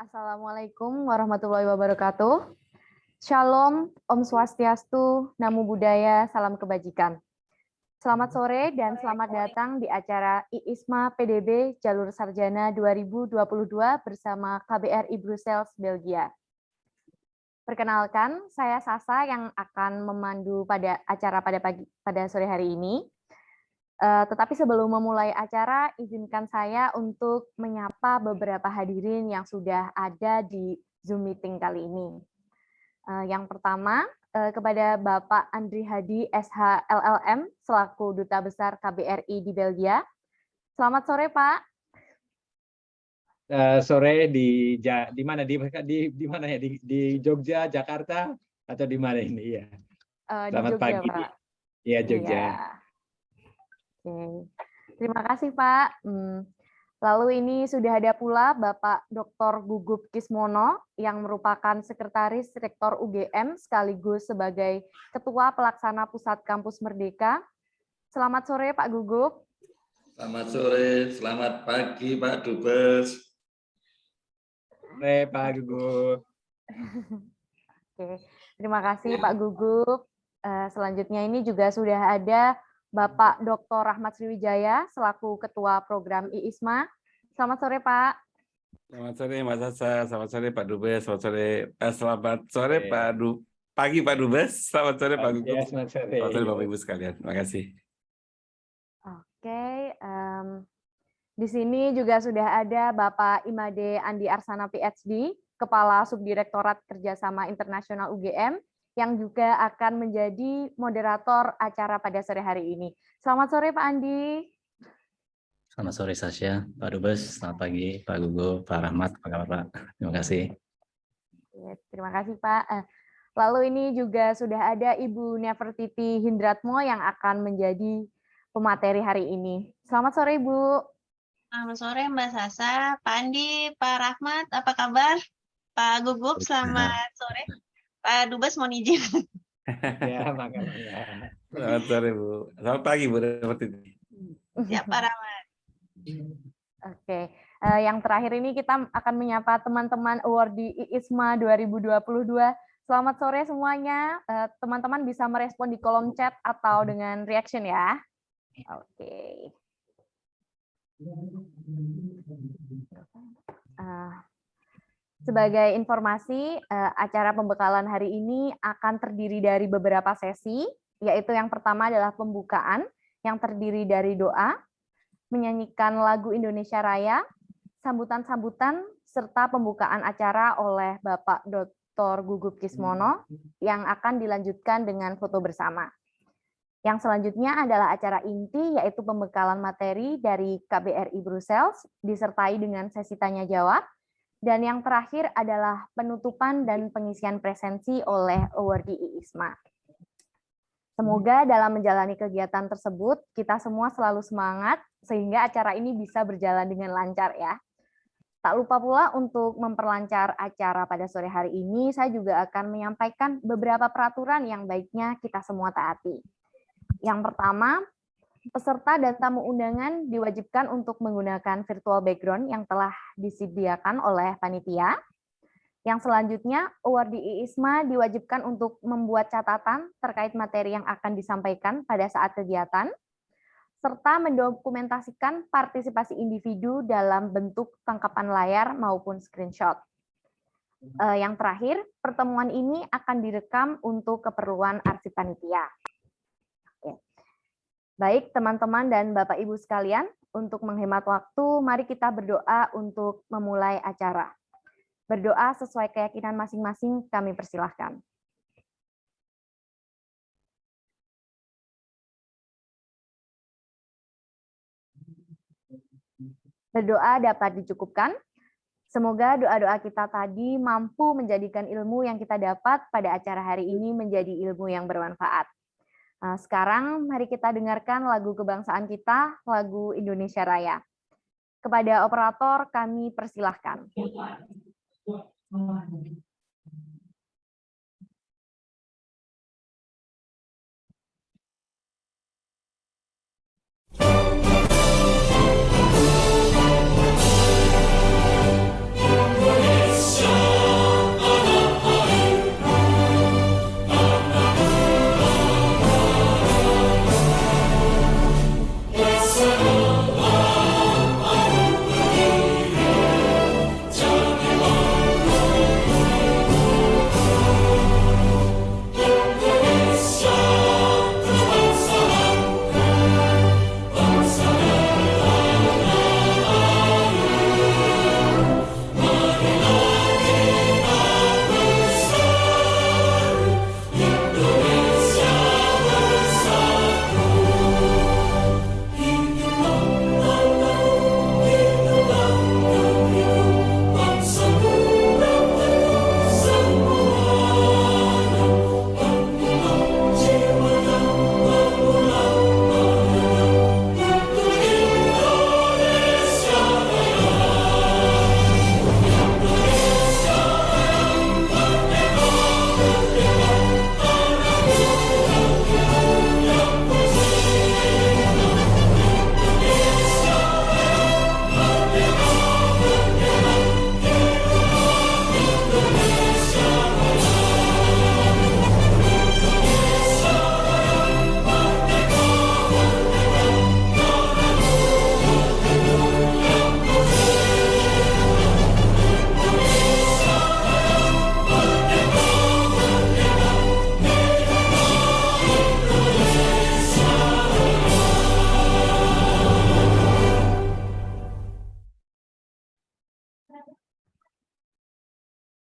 Assalamualaikum warahmatullahi wabarakatuh. Shalom, Om Swastiastu, Namo Buddhaya, salam kebajikan. Selamat sore dan selamat datang di acara IISMA PDB Jalur Sarjana 2022 bersama KBRI Brussels, Belgia. Perkenalkan, saya Sasa yang akan memandu pada acara pada sore hari ini. Tetapi sebelum memulai acara, izinkan saya untuk menyapa beberapa hadirin yang sudah ada di Zoom meeting kali ini. Yang pertama, kepada Bapak Andri Hadi, SH LLM, selaku Duta Besar KBRI di Belgia. Selamat sore, Pak. Sore di mana? Di mana ya? Di Jogja, Jakarta, atau di mana ini ya? Selamat Jogja, pagi. Pak. Iya, Jogja. Iya. Oke. Terima kasih, Pak. Lalu ini sudah ada pula Bapak Dr. Gugup Kismono yang merupakan Sekretaris Rektor UGM sekaligus sebagai Ketua Pelaksana Pusat Kampus Merdeka. Selamat sore, Pak Gugup. Selamat sore, selamat pagi, Pak Dubes. Sore, Pak Gugup. Oke, terima kasih Pak Gugup. Selanjutnya ini juga sudah ada Bapak Dr. Rahmat Sriwijaya selaku Ketua Program IISMA. Selamat sore, Pak. Selamat sore, Mas Sasa. Selamat sore, Pak Dubes. Selamat sore, pagi, Pak Dubes. Selamat sore, Pak Gugup. Ya, selamat sore. Selamat sore, Bapak Ibu sekalian. Terima kasih. Oke, di sini juga sudah ada Bapak Imade Andi Arsana PhD, Kepala Subdirektorat Kerjasama Internasional UGM, yang juga akan menjadi moderator acara pada sore hari ini. Selamat sore, Pak Andi. Selamat sore, Sasha, Pak Dubes. Selamat pagi, Pak Gugup, Pak Rahmat. Apa kabar, Pak? Terima kasih. Terima kasih, Pak. Lalu ini juga sudah ada Ibu Nefertiti Hindratmo yang akan menjadi pemateri hari ini. Selamat sore, Ibu. Selamat sore, Mbak Sasa, Pak Andi, Pak Rahmat, apa kabar? Pak Gugup, selamat sore. Pak Dubes, mohon izin. Ya, makanya. Selamat sore, Bu. Selamat pagi, Bu. Ya, Pak Rahmat. Oke, yang terakhir ini kita akan menyapa teman-teman awardee IISMA 2022. Selamat sore semuanya. Teman-teman bisa merespon di kolom chat atau dengan reaction ya. Oke. Sebagai informasi, acara pembekalan hari ini akan terdiri dari beberapa sesi, yaitu yang pertama adalah pembukaan, yang terdiri dari doa, menyanyikan lagu Indonesia Raya, sambutan-sambutan, serta pembukaan acara oleh Bapak Dr. Gugup Kismono, yang akan dilanjutkan dengan foto bersama. Yang selanjutnya adalah acara inti, yaitu pembekalan materi dari KBRI Brussels, disertai dengan sesi tanya-jawab. Dan yang terakhir adalah penutupan dan pengisian presensi oleh awardee IISMA. Semoga dalam menjalani kegiatan tersebut, kita semua selalu semangat, sehingga acara ini bisa berjalan dengan lancar ya. Tak lupa pula untuk memperlancar acara pada sore hari ini, saya juga akan menyampaikan beberapa peraturan yang baiknya kita semua taati. Yang pertama, peserta dan tamu undangan diwajibkan untuk menggunakan virtual background yang telah disediakan oleh panitia. Yang selanjutnya, awardee IISMA diwajibkan untuk membuat catatan terkait materi yang akan disampaikan pada saat kegiatan, serta mendokumentasikan partisipasi individu dalam bentuk tangkapan layar maupun screenshot. Yang terakhir, pertemuan ini akan direkam untuk keperluan arsip panitia. Baik, teman-teman dan Bapak Ibu sekalian, untuk menghemat waktu, mari kita berdoa untuk memulai acara. Berdoa sesuai keyakinan masing-masing, kami persilahkan. Berdoa dapat dicukupkan. Semoga doa-doa kita tadi mampu menjadikan ilmu yang kita dapat pada acara hari ini menjadi ilmu yang bermanfaat. Sekarang mari kita dengarkan lagu kebangsaan kita, lagu Indonesia Raya. Kepada operator kami persilahkan.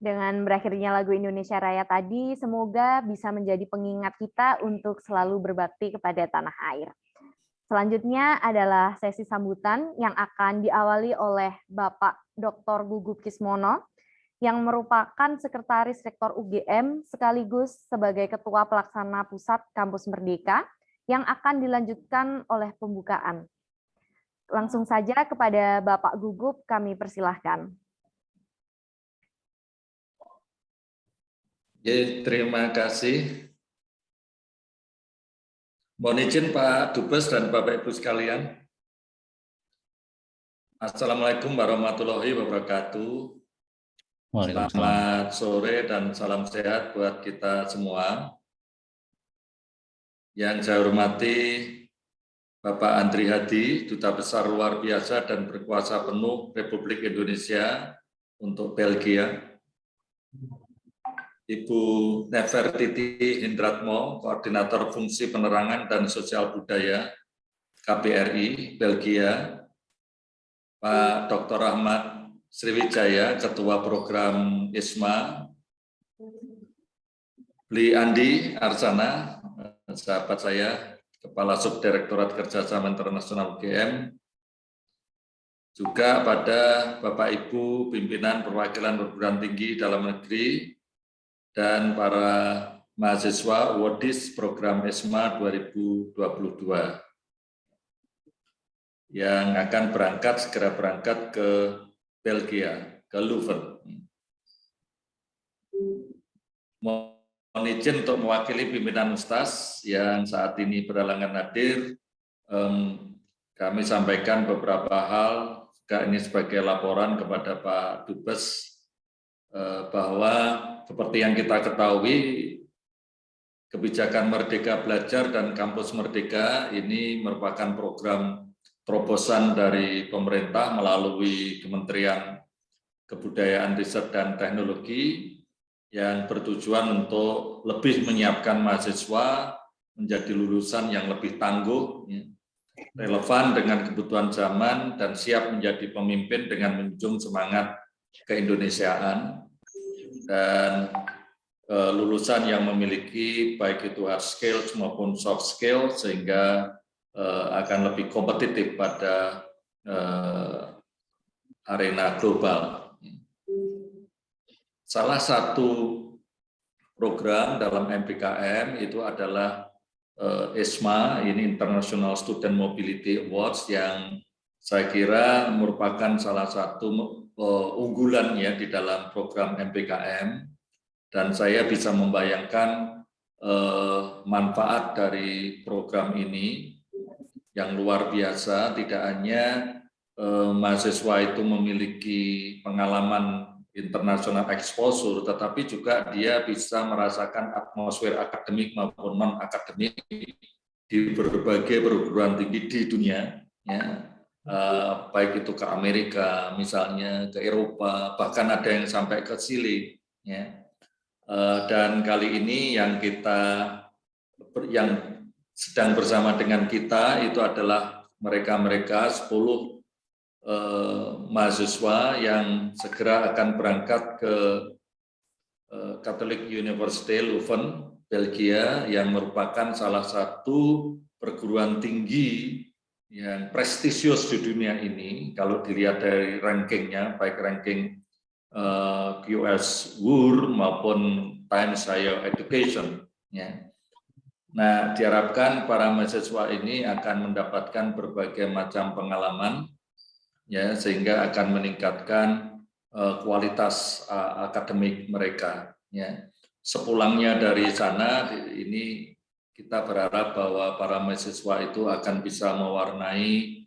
Dengan berakhirnya lagu Indonesia Raya tadi, semoga bisa menjadi pengingat kita untuk selalu berbakti kepada tanah air. Selanjutnya adalah sesi sambutan yang akan diawali oleh Bapak Dr. Gugup Kismono, yang merupakan Sekretaris Rektor UGM sekaligus sebagai Ketua Pelaksana Pusat Kampus Merdeka, yang akan dilanjutkan oleh pembukaan. Langsung saja kepada Bapak Gugup kami persilahkan. Terima kasih. Mohon izin Pak Dubes dan Bapak Ibu sekalian. Assalamualaikum warahmatullahi wabarakatuh. Selamat sore dan salam sehat buat kita semua. Yang saya hormati Bapak Andri Hadi, Duta Besar luar biasa dan berkuasa penuh Republik Indonesia untuk Belgia. Ibu Nefertiti Hindratmo, Koordinator Fungsi Penerangan dan Sosial Budaya KBRI Belgia, Pak Dr. Ahmad Sriwijaya, Ketua Program ISMA, Bli Andi Arsana, sahabat saya, Kepala Subdirektorat Kerjasama Internasional UGM, juga pada Bapak Ibu pimpinan perwakilan perguruan tinggi dalam negeri, dan para mahasiswa WODIS program ISMA 2022 yang akan segera berangkat ke Belgia, ke Leuven. Mohon izin untuk mewakili pimpinan Ustaz yang saat ini berhalangan hadir. Kami sampaikan beberapa hal, ini sebagai laporan kepada Pak Dubes, bahwa seperti yang kita ketahui, kebijakan Merdeka Belajar dan Kampus Merdeka ini merupakan program terobosan dari pemerintah melalui Kementerian Kebudayaan, Riset, dan Teknologi yang bertujuan untuk lebih menyiapkan mahasiswa menjadi lulusan yang lebih tangguh, relevan dengan kebutuhan zaman, dan siap menjadi pemimpin dengan menjunjung semangat keindonesiaan, dan lulusan yang memiliki baik itu hard skills maupun soft skills sehingga akan lebih kompetitif pada arena global. Salah satu program dalam MPKM itu adalah ISMA, ini International Student Mobility Awards, yang saya kira merupakan salah satu unggulan ya di dalam program MPKM, dan saya bisa membayangkan manfaat dari program ini yang luar biasa. Tidak hanya mahasiswa itu memiliki pengalaman internasional exposure, tetapi juga dia bisa merasakan atmosfer akademik maupun non-akademik di berbagai perguruan tinggi di dunia, ya. Baik itu ke Amerika, misalnya ke Eropa, bahkan ada yang sampai ke Chile, ya. Dan kali ini yang sedang bersama dengan kita itu adalah mereka 10 mahasiswa yang segera akan berangkat ke Catholic University Leuven, Belgia, yang merupakan salah satu perguruan tinggi yang prestisius di dunia ini kalau dilihat dari rankingnya, baik ranking QS World maupun Times Higher Education, ya. Nah, diharapkan para mahasiswa ini akan mendapatkan berbagai macam pengalaman, ya, sehingga akan meningkatkan kualitas akademik mereka, ya. Sepulangnya dari sana, ini kita berharap bahwa para mahasiswa itu akan bisa mewarnai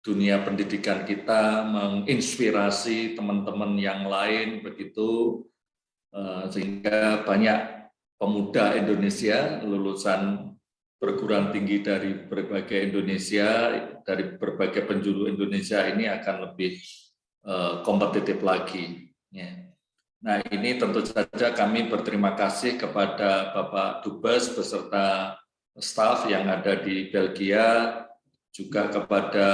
dunia pendidikan kita, menginspirasi teman-teman yang lain, begitu, sehingga banyak pemuda Indonesia lulusan perguruan tinggi dari berbagai berbagai penjuru Indonesia ini akan lebih kompetitif lagi, ya. Nah, ini tentu saja kami berterima kasih kepada Bapak Dubes beserta staf yang ada di Belgia, juga kepada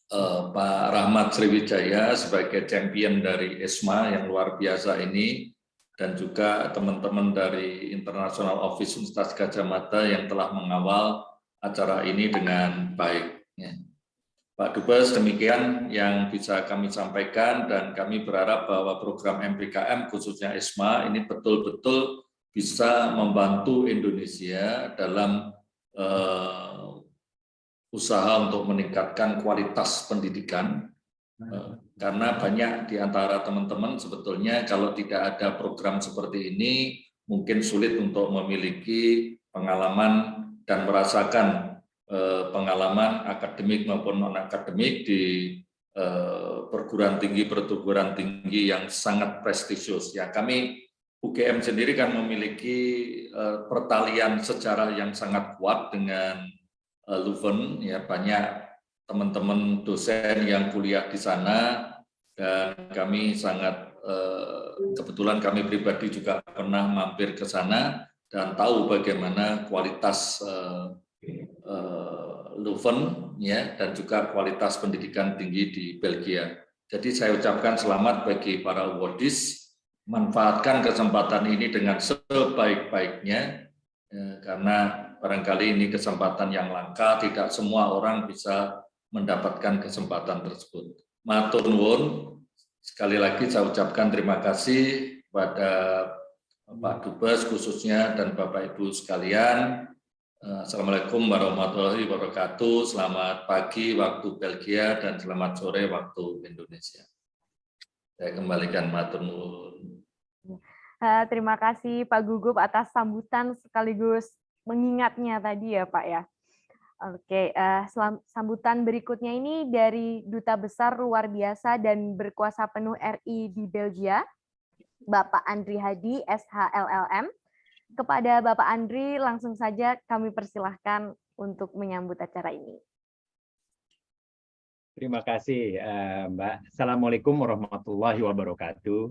Pak Rahmat Sriwijaya sebagai champion dari ESMA yang luar biasa ini, dan juga teman-teman dari International Office Universitas Gadjah Mada yang telah mengawal acara ini dengan baik. Pak Dubes, demikian yang bisa kami sampaikan, dan kami berharap bahwa program MPKM khususnya ESMA ini betul-betul bisa membantu Indonesia dalam usaha untuk meningkatkan kualitas pendidikan, karena banyak di antara teman-teman sebetulnya kalau tidak ada program seperti ini mungkin sulit untuk memiliki pengalaman dan merasakan pengalaman akademik maupun non-akademik di perguruan tinggi yang sangat prestisius. Ya, kami UGM sendiri kan memiliki pertalian sejarah yang sangat kuat dengan Leuven, ya, banyak teman-teman dosen yang kuliah di sana, dan kami sangat kebetulan kami pribadi juga pernah mampir ke sana dan tahu bagaimana kualitas Leuven, ya, dan juga kualitas pendidikan tinggi di Belgia. Jadi saya ucapkan selamat bagi para awardees, manfaatkan kesempatan ini dengan sebaik-baiknya, karena barangkali ini kesempatan yang langka, tidak semua orang bisa mendapatkan kesempatan tersebut. Matur nuwun, sekali lagi saya ucapkan terima kasih kepada Pak Dubes khususnya dan Bapak Ibu sekalian. Assalamualaikum warahmatullahi wabarakatuh. Selamat pagi waktu Belgia dan selamat sore waktu Indonesia. Saya kembalikan matur nuwun. Terima kasih Pak Gugup atas sambutan sekaligus mengingatnya tadi ya Pak ya. Oke, sambutan berikutnya ini dari Duta Besar Luar Biasa dan Berkuasa Penuh RI di Belgia, Bapak Andri Hadi, SHLLM. Kepada Bapak Andri, langsung saja kami persilahkan untuk menyambut acara ini. Terima kasih, Mbak. Assalamualaikum warahmatullahi wabarakatuh.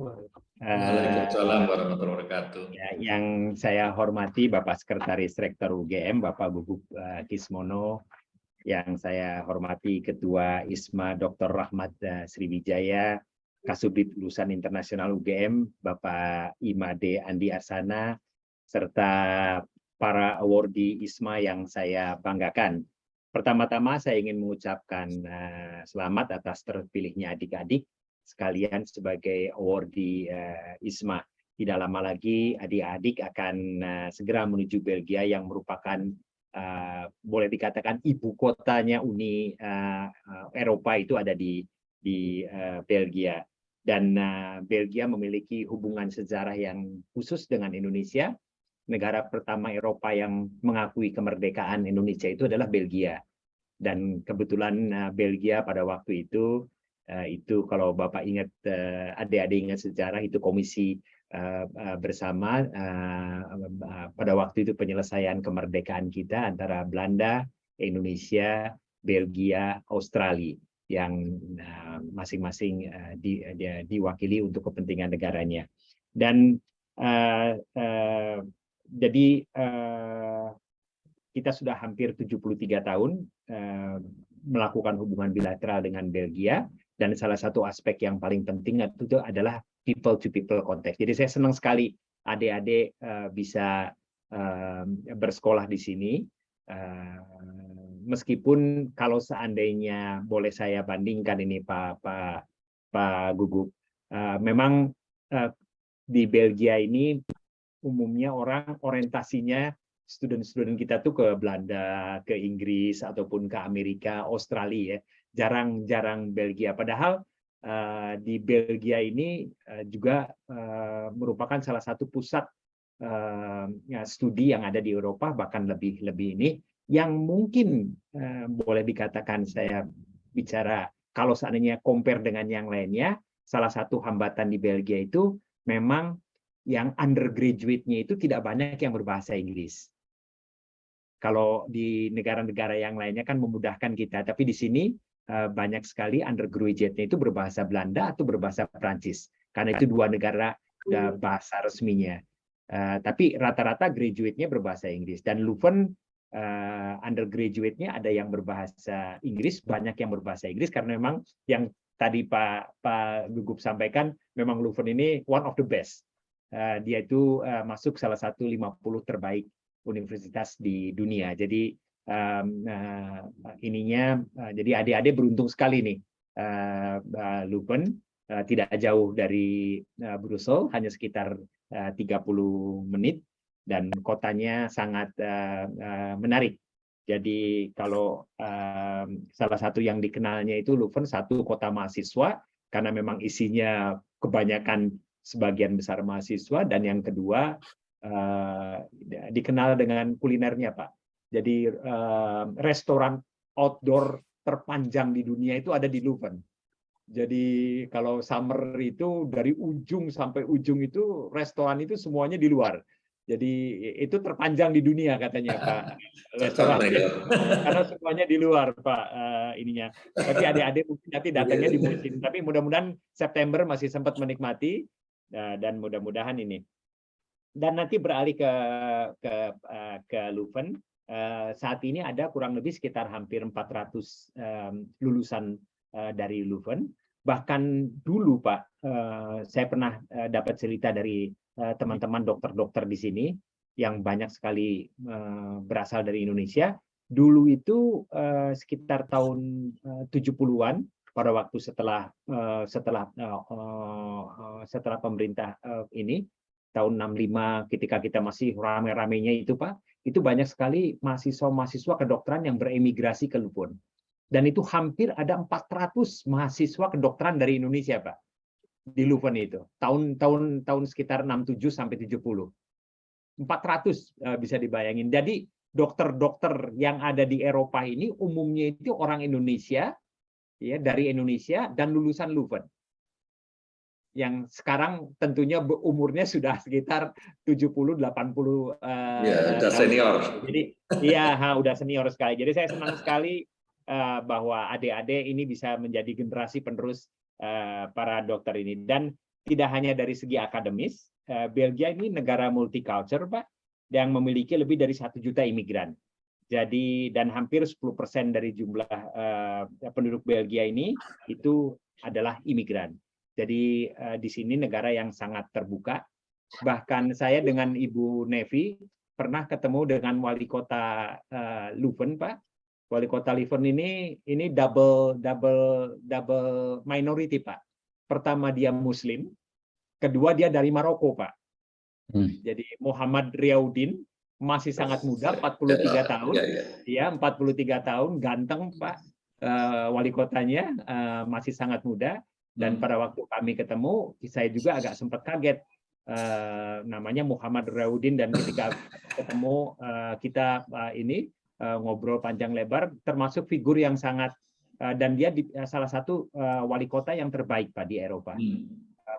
Waalaikumsalam warahmatullahi wabarakatuh. Yang saya hormati Bapak Sekretaris Rektor UGM, Bapak Gugup Kismono, yang saya hormati Ketua ISMA Dr. Rahmat Sriwijaya, Kasubdit Lulusan Internasional UGM, Bapak Imade Andi Asana, serta para awardee ISMA yang saya banggakan. Pertama-tama saya ingin mengucapkan selamat atas terpilihnya adik-adik sekalian sebagai awardee ISMA. Tidak lama lagi adik-adik akan segera menuju Belgia yang merupakan boleh dikatakan ibu kotanya Uni Eropa, itu ada di Belgia. Dan Belgia memiliki hubungan sejarah yang khusus dengan Indonesia. Negara pertama Eropa yang mengakui kemerdekaan Indonesia itu adalah Belgia. Dan kebetulan Belgia pada waktu itu kalau Bapak ingat, adik-adik ingat sejarah, itu komisi bersama pada waktu itu penyelesaian kemerdekaan kita antara Belanda, Indonesia, Belgia, Australia, yang masing-masing diwakili untuk kepentingan negaranya. Dan jadi kita sudah hampir 73 tahun melakukan hubungan bilateral dengan Belgia, dan salah satu aspek yang paling penting itu adalah people-to-people contact. Jadi saya senang sekali adik-adik bisa bersekolah di sini, meskipun kalau seandainya boleh saya bandingkan ini Pak Gugup, memang di Belgia ini umumnya orang orientasinya student-student kita tuh ke Belanda, ke Inggris, ataupun ke Amerika, Australia, ya. Jarang-jarang Belgia. Padahal di Belgia ini juga merupakan salah satu pusat studi yang ada di Eropa, bahkan lebih ini, yang mungkin boleh dikatakan, saya bicara kalau seandainya compare dengan yang lainnya, salah satu hambatan di Belgia itu memang yang undergraduate-nya itu tidak banyak yang berbahasa Inggris. Kalau di negara-negara yang lainnya kan memudahkan kita, tapi di sini banyak sekali undergraduate-nya itu berbahasa Belanda atau berbahasa Prancis, karena itu dua negara bahasa resminya. Tapi rata-rata graduate-nya berbahasa Inggris. Dan Leuven undergraduate-nya ada yang berbahasa Inggris, banyak yang berbahasa Inggris karena memang yang tadi Pak Gugup sampaikan, memang Leuven ini one of the best. Dia itu masuk salah satu 50 terbaik universitas di dunia. Jadi jadi adik-adik beruntung sekali nih. Leuven tidak jauh dari Brussels, hanya sekitar 30 menit, dan kotanya sangat menarik. Jadi kalau salah satu yang dikenalnya itu Leuven, satu kota mahasiswa, karena memang isinya kebanyakan sebagian besar mahasiswa, dan yang kedua dikenal dengan kulinernya, Pak. Jadi restoran outdoor terpanjang di dunia itu ada di Leuven. Jadi kalau summer itu dari ujung sampai ujung itu restoran itu semuanya di luar. Jadi itu terpanjang di dunia katanya Pak. Restoran karena semuanya di luar Pak ininya. Tapi adik-adik mungkin nanti datangnya di musim. Tapi mudah-mudahan September masih sempat menikmati dan mudah-mudahan ini. Dan nanti beralih ke Leuven. Saat ini ada kurang lebih sekitar hampir 400 lulusan dari Leuven. Bahkan dulu Pak, saya pernah dapat cerita dari teman-teman dokter-dokter di sini yang banyak sekali berasal dari Indonesia. Dulu itu sekitar tahun 70-an, pada waktu setelah pemerintah ini tahun 65, ketika kita masih rame-ramenya itu Pak, itu banyak sekali mahasiswa-mahasiswa kedokteran yang beremigrasi ke Leuven. Dan itu hampir ada 400 mahasiswa kedokteran dari Indonesia, Pak, di Leuven itu. Tahun sekitar 67 sampai 70. 400 bisa dibayangin. Jadi dokter-dokter yang ada di Eropa ini umumnya itu orang Indonesia, ya, dari Indonesia dan lulusan Leuven. Yang sekarang tentunya umurnya sudah sekitar 70-80 ya, udah senior. Jadi iya, udah senior sekali. Jadi saya senang sekali bahwa adik-adik ini bisa menjadi generasi penerus para dokter ini. Dan tidak hanya dari segi akademis, Belgia ini negara multicultural, Pak, yang memiliki lebih dari 1 juta imigran. Jadi dan hampir 10% dari jumlah penduduk Belgia ini itu adalah imigran. Jadi di sini negara yang sangat terbuka. Bahkan saya dengan Ibu Nevi pernah ketemu dengan wali kota Leuven, Pak. Wali kota Leuven ini double minority, Pak. Pertama dia Muslim, kedua dia dari Maroko, Pak. Jadi Muhammad Riaudin masih sangat muda, 43 tahun. Ya, 43 tahun, ganteng, Pak. Wali kotanya masih sangat muda. Dan pada waktu kami ketemu, saya juga agak sempat kaget. Namanya Muhammad Riaudin, dan ketika ketemu kita ngobrol panjang lebar, termasuk figur yang sangat, dan dia salah satu wali kota yang terbaik Pak di Eropa,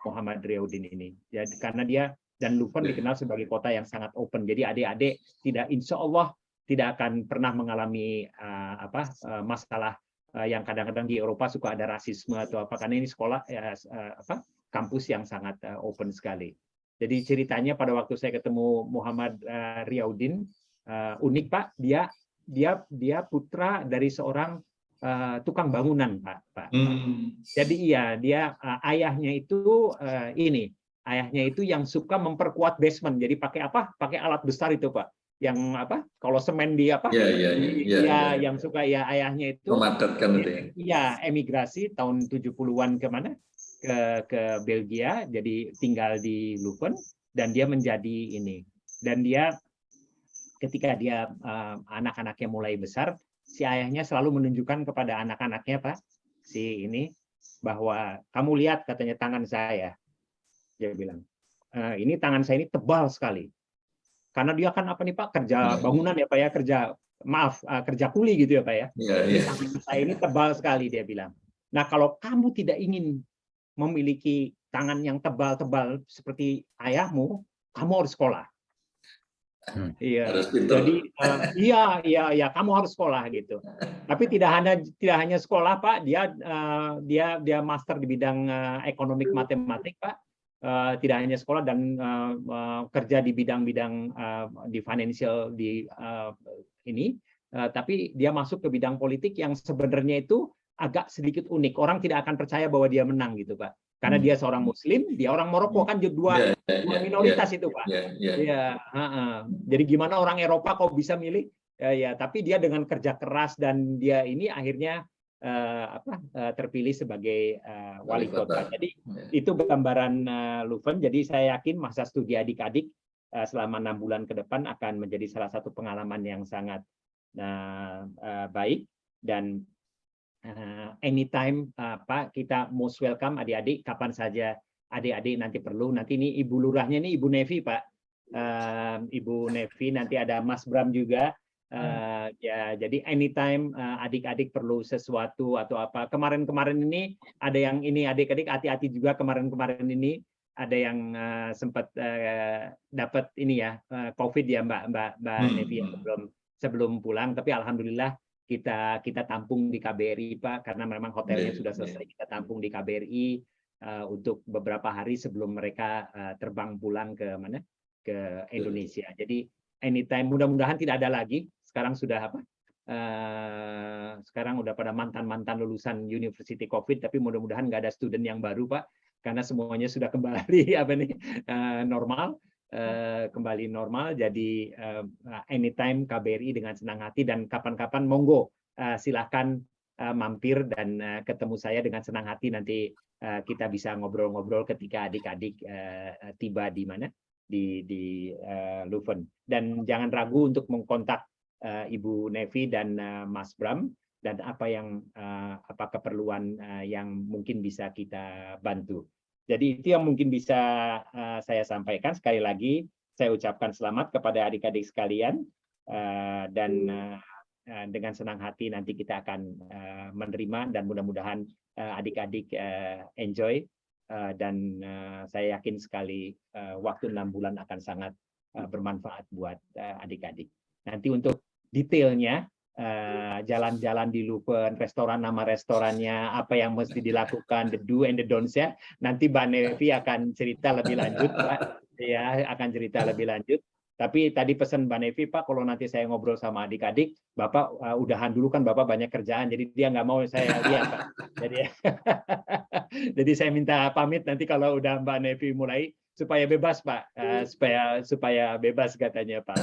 Muhammad Riaudin ini. Jadi karena dia dan Leuven dikenal sebagai kota yang sangat open. Jadi adik-adik insya Allah tidak akan pernah mengalami masalah yang kadang-kadang di Eropa suka ada rasisme atau apa, karena ini sekolah kampus yang sangat open sekali. Jadi ceritanya pada waktu saya ketemu Muhammad Riaudin, unik Pak, dia putra dari seorang tukang bangunan, Pak. Jadi iya, dia ayahnya itu ayahnya itu yang suka memperkuat basement. Jadi pakai apa? Pakai alat besar itu, Pak. Yang kalau semen di yang suka ya ayahnya itu memadatkan itu ya. Iya, emigrasi tahun 70-an kemana? Ke Belgia, jadi tinggal di Leuven, dan dia menjadi ini. Dan dia ketika dia anak-anaknya mulai besar, si ayahnya selalu menunjukkan kepada anak-anaknya, Pak, bahwa kamu lihat, katanya, tangan saya. Dia bilang, ini tangan saya ini tebal sekali. Karena dia kan apa nih Pak, kerja bangunan ya Pak ya, kerja kuli gitu ya Pak ya. Tangan saya ini tebal sekali, dia bilang. Nah kalau kamu tidak ingin memiliki tangan yang tebal-tebal seperti ayahmu, kamu harus sekolah. Iya. Jadi iya kamu harus sekolah gitu. Tapi tidak hanya sekolah Pak, dia master di bidang ekonomik matematik Pak. Tidak hanya sekolah dan kerja di bidang-bidang di financial, di ini, tapi dia masuk ke bidang politik yang sebenarnya itu agak sedikit unik. Orang tidak akan percaya bahwa dia menang gitu, Pak. Karena dia seorang Muslim, dia orang Maroko, kan dua minoritas itu, Pak. Ya, jadi gimana orang Eropa kok bisa milih? Ya, tapi dia dengan kerja keras dan dia ini akhirnya terpilih sebagai wali kota. Jadi itu gambaran Leuven. Jadi saya yakin masa studi adik-adik selama 6 bulan ke depan akan menjadi salah satu pengalaman yang sangat baik, dan anytime kita most welcome adik-adik, kapan saja adik-adik nanti perlu. Nanti ini Ibu Lurahnya ini Ibu Nevi, Pak. Ibu Nevi, nanti ada Mas Bram juga. Ya, jadi anytime adik-adik perlu sesuatu atau apa. Kemarin-kemarin ini ada yang ini adik-adik hati-hati juga, kemarin-kemarin ini ada yang sempat dapat ini ya COVID ya Mbak Nevi sebelum pulang, tapi alhamdulillah kita tampung di KBRI, Pak, karena memang hotelnya sudah selesai, kita tampung di KBRI untuk beberapa hari sebelum mereka terbang pulang ke mana, ke Indonesia. Jadi anytime, mudah-mudahan tidak ada lagi. Sekarang sudah sekarang udah pada mantan lulusan University COVID, tapi mudah-mudahan nggak ada student yang baru, Pak, karena semuanya sudah kembali normal. Kembali normal. Jadi anytime KBRI dengan senang hati, dan kapan-kapan monggo silahkan mampir dan ketemu saya dengan senang hati. Nanti kita bisa ngobrol-ngobrol ketika adik-adik tiba di mana, di Leuven. Dan jangan ragu untuk mengkontak Ibu Nevi dan Mas Bram, dan apa keperluan yang mungkin bisa kita bantu. Jadi itu yang mungkin bisa saya sampaikan. Sekali lagi saya ucapkan selamat kepada adik-adik sekalian, dan dengan senang hati nanti kita akan menerima, dan mudah-mudahan adik-adik enjoy, dan saya yakin sekali waktu 6 bulan akan sangat bermanfaat buat adik-adik. Nanti untuk detailnya, jalan-jalan di Leuven, restoran, nama restorannya, apa yang mesti dilakukan, the do and the don'ts ya. Nanti Mbak Nevi akan cerita lebih lanjut, Pak. Ya, akan cerita lebih lanjut. Tapi tadi pesan Mbak Nevi, Pak, kalau nanti saya ngobrol sama adik-adik, Bapak udahan dulu, kan Bapak banyak kerjaan, jadi dia nggak mau saya lihat, Pak. Jadi saya minta pamit nanti kalau udah Mbak Nevi mulai, supaya bebas, Pak. Supaya bebas katanya, Pak.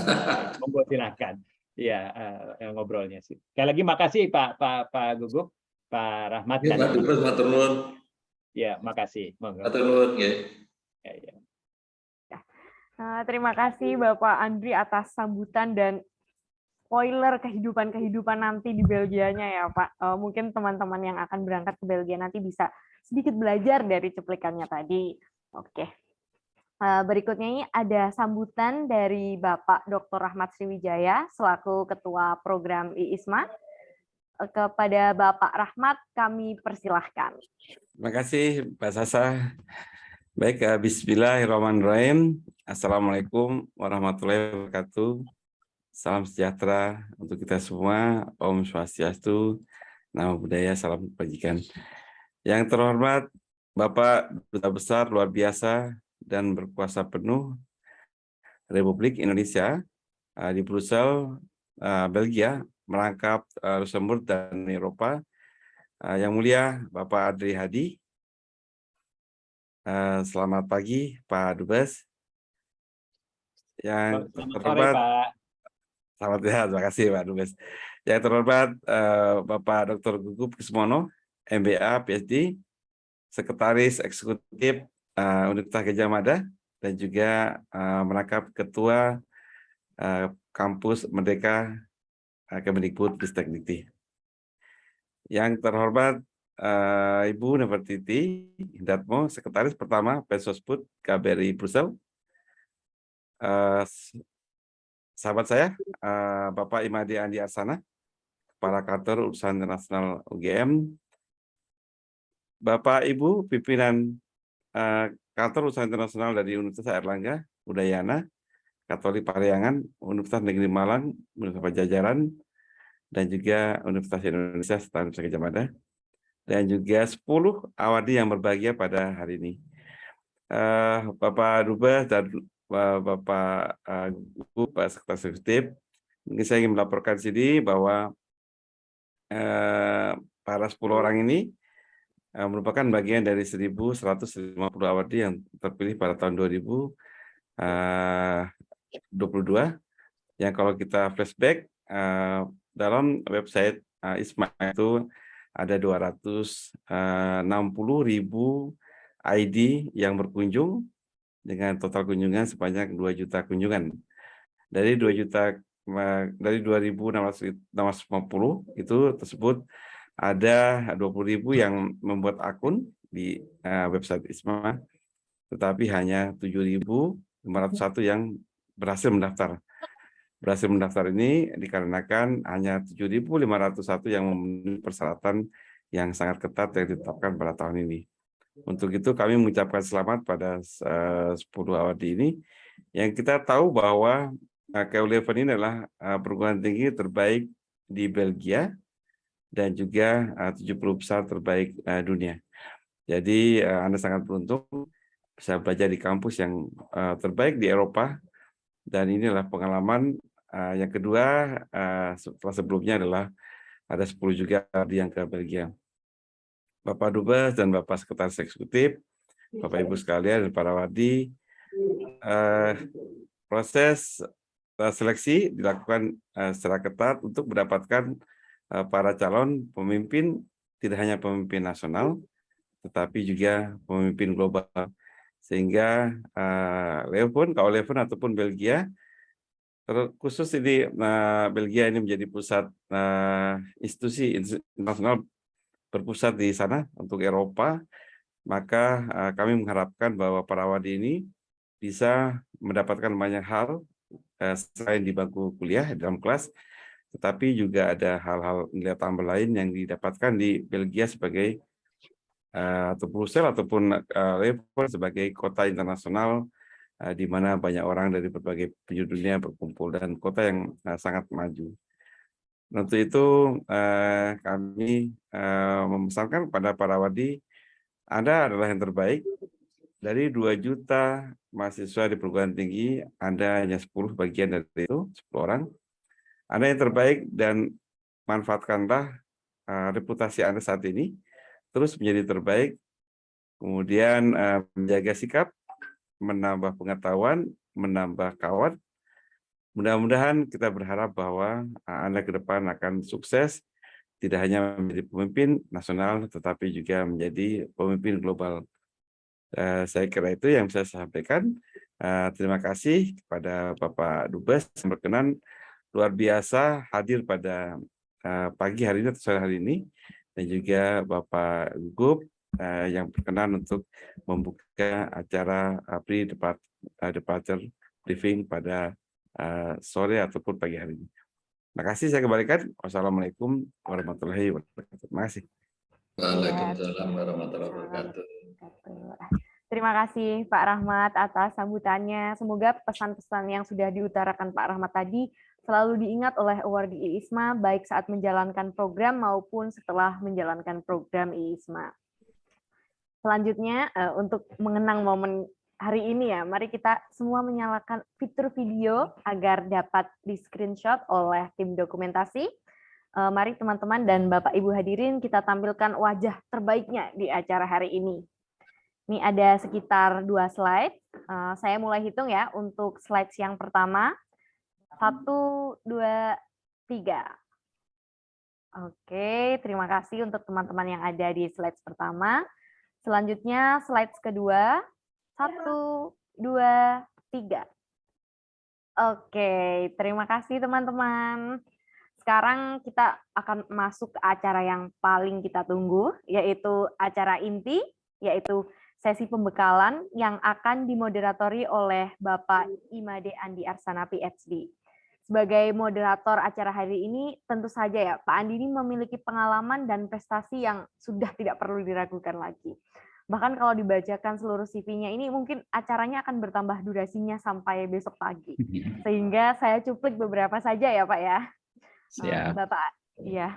Monggo silahkan. Ya, ngobrolnya sih. Sekali lagi makasih Pak Gugup, Pak Rahmat, dan Pak Dubes, matur nuwun. Ya, makasih. Matur nuwun, nggih. Ya. Terima kasih Bapak Andri atas sambutan dan spoiler kehidupan nanti di Belgianya ya, Pak. Mungkin teman-teman yang akan berangkat ke Belgia nanti bisa sedikit belajar dari cuplikannya tadi. Oke. Berikutnya ini ada sambutan dari Bapak Dr. Rahmat Sriwijaya selaku Ketua Program IISMA. Kepada Bapak Rahmat kami persilahkan. Terima kasih Mbak Sasa. Baik, bismillahirrahmanirrahim. Assalamualaikum warahmatullahi wabarakatuh. Salam sejahtera untuk kita semua. Om Swastiastu, Namo Buddhaya, salam kebajikan. Yang terhormat Bapak Duta Besar luar biasa dan berkuasa penuh Republik Indonesia di Brussel, Belgia, merangkap Luxembourg dan Eropa. Yang mulia Bapak Adri Hadi. Selamat pagi Pak Dubes. Yang terhormat, selamat ya, terima kasih Pak Dubes. Yang terhormat Bapak Dr. Gugup Kismono, MBA, PhD, Sekretaris Eksekutif Universitas Gadjah Mada, dan juga merangkap Ketua Kampus Merdeka Kemendikbud Ristek Dikti. Yang terhormat Ibu Nefertiti Hindarto, Sekretaris Pertama Pensosbud KBRI Brussel. Sahabat saya, Bapak Imadi Andi Arsana, Kepala Kantor Urusan Internasional UGM. Bapak Ibu pimpinan Kantor Urusan Internasional dari Universitas Airlangga, Udayana, Katolik Parahyangan, Universitas Negeri Malang, Universitas Pajajaran, dan juga Universitas Indonesia serta Universitas Gadjah Mada, dan juga 10 awadi yang berbahagia pada hari ini. Bapak Dubes dan Bapak Sekretaris Eksekutif, Mungkin saya ingin melaporkan sini bahwa para 10 orang ini merupakan bagian dari 1.150 awardee yang terpilih pada tahun 2022, yang kalau kita flashback dalam website ISMA itu ada 260.000 ID yang berkunjung dengan total kunjungan sebanyak 2 juta kunjungan. Dari 2.650 itu tersebut ada 20.000 yang membuat akun di website ISMA, tetapi hanya 7.501 yang berhasil mendaftar. Berhasil mendaftar ini dikarenakan hanya 7.501 yang memenuhi persyaratan yang sangat ketat yang ditetapkan pada tahun ini. Untuk itu kami mengucapkan selamat pada 10 awardee ini, yang kita tahu bahwa KU11 ini adalah perguruan tinggi terbaik di Belgia dan juga 70 besar terbaik dunia. Jadi Anda sangat beruntung bisa belajar di kampus yang terbaik di Eropa, dan inilah pengalaman yang kedua setelah sebelumnya adalah ada 10 juga yang ke Belgia. Bapak Dubes dan Bapak Sekretaris Eksekutif, Bapak Ibu sekalian dan para wadi, proses seleksi dilakukan secara ketat untuk mendapatkan para calon pemimpin, tidak hanya pemimpin nasional, tetapi juga pemimpin global. Sehingga KU11 ataupun Belgia, khusus ini Belgia ini menjadi pusat institusi internasional berpusat di sana untuk Eropa, maka kami mengharapkan bahwa para wadi ini bisa mendapatkan banyak hal selain di bangku kuliah dalam kelas, tetapi juga ada hal-hal nilai tambah lain yang didapatkan di Belgia sebagai atau Brussels ataupun Leuven sebagai kota internasional di mana banyak orang dari berbagai penjuru dunia berkumpul, dan kota yang sangat maju. Untuk itu kami memesankan kepada para wadi, Anda adalah yang terbaik. Dari 2 juta mahasiswa di perguruan tinggi, Anda hanya 10 bagian dari itu, 10 orang. Anda yang terbaik, dan manfaatkanlah reputasi Anda saat ini, terus menjadi terbaik, kemudian menjaga sikap, menambah pengetahuan, menambah kawan. Mudah-mudahan kita berharap bahwa Anda ke depan akan sukses, tidak hanya menjadi pemimpin nasional, tetapi juga menjadi pemimpin global. Saya kira itu yang bisa saya sampaikan. Terima kasih kepada Bapak Dubes yang berkenan luar biasa hadir pada pagi hari ini atau sore hari ini, dan juga Bapak Gugup yang berkenan untuk membuka acara pre-departure briefing pada sore ataupun pagi hari ini. Terima kasih, saya kembalikan. Wassalamualaikum warahmatullahi wabarakatuh. Terima kasih. Waalaikumsalam warahmatullahi wabarakatuh. Terima kasih Pak Rahmat atas sambutannya. Semoga pesan-pesan yang sudah diutarakan Pak Rahmat tadi selalu diingat oleh awardee ISMA, baik saat menjalankan program maupun setelah menjalankan program ISMA. Selanjutnya, untuk mengenang momen hari ini ya, mari kita semua menyalakan fitur video agar dapat di-screenshot oleh tim dokumentasi. Mari teman-teman dan Bapak Ibu hadirin kita tampilkan wajah terbaiknya di acara hari ini. Ini ada sekitar 2 slide. Saya mulai hitung ya untuk slide yang pertama. 1, 2, 3. Oke, terima kasih untuk teman-teman yang ada di slide pertama. Selanjutnya slide kedua. 1, 2, 3. Oke, terima kasih teman-teman. Sekarang kita akan masuk ke acara yang paling kita tunggu, yaitu acara inti, yaitu sesi pembekalan yang akan dimoderatori oleh Bapak Imade Andi Arsana PhD. Sebagai moderator acara hari ini, tentu saja ya, Pak Andi ini memiliki pengalaman dan prestasi yang sudah tidak perlu diragukan lagi. Bahkan kalau dibacakan seluruh CV-nya ini, mungkin acaranya akan bertambah durasinya sampai besok pagi. Sehingga saya cuplik beberapa saja ya, Pak ya. Siap.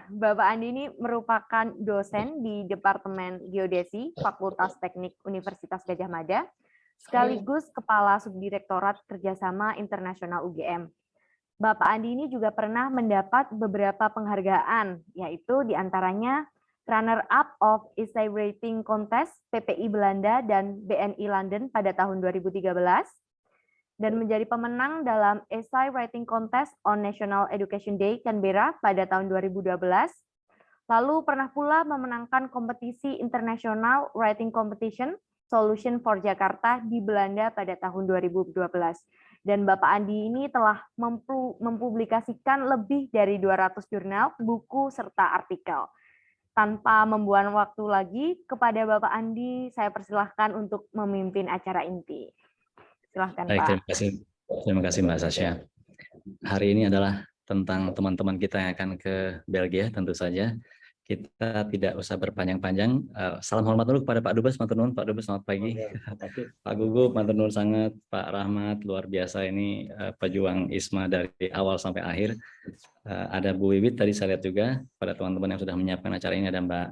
Bapak Andi ini merupakan dosen di Departemen Geodesi Fakultas Teknik Universitas Gadjah Mada, sekaligus Kepala Subdirektorat Kerjasama Internasional UGM. Bapak Andi ini juga pernah mendapat beberapa penghargaan, yaitu diantaranya runner-up of Essay Writing Contest PPI Belanda dan BNI London pada tahun 2013, dan menjadi pemenang dalam Essay Writing Contest on National Education Day Canberra pada tahun 2012, lalu pernah pula memenangkan kompetisi International Writing Competition Solution for Jakarta di Belanda pada tahun 2012. Dan Bapak Andi ini telah mempublikasikan lebih dari 200 jurnal, buku, serta artikel. Tanpa membuang waktu lagi, kepada Bapak Andi saya persilahkan untuk memimpin acara inti. Silahkan, Baik, Pak. terima kasih Mbak Sasha. Hari ini adalah tentang teman-teman kita yang akan ke Belgia, tentu saja. Kita tidak usah berpanjang-panjang. Salam hormat dulu kepada Pak Dubes, matur nuwun. Pak Dubes, selamat pagi. Pak Gugup, matur nuwun sangat. Pak Rahmat, luar biasa ini pejuang ISMA dari awal sampai akhir. Ada Bu Wiwit tadi saya lihat juga, pada teman-teman yang sudah menyiapkan acara ini, ada Mbak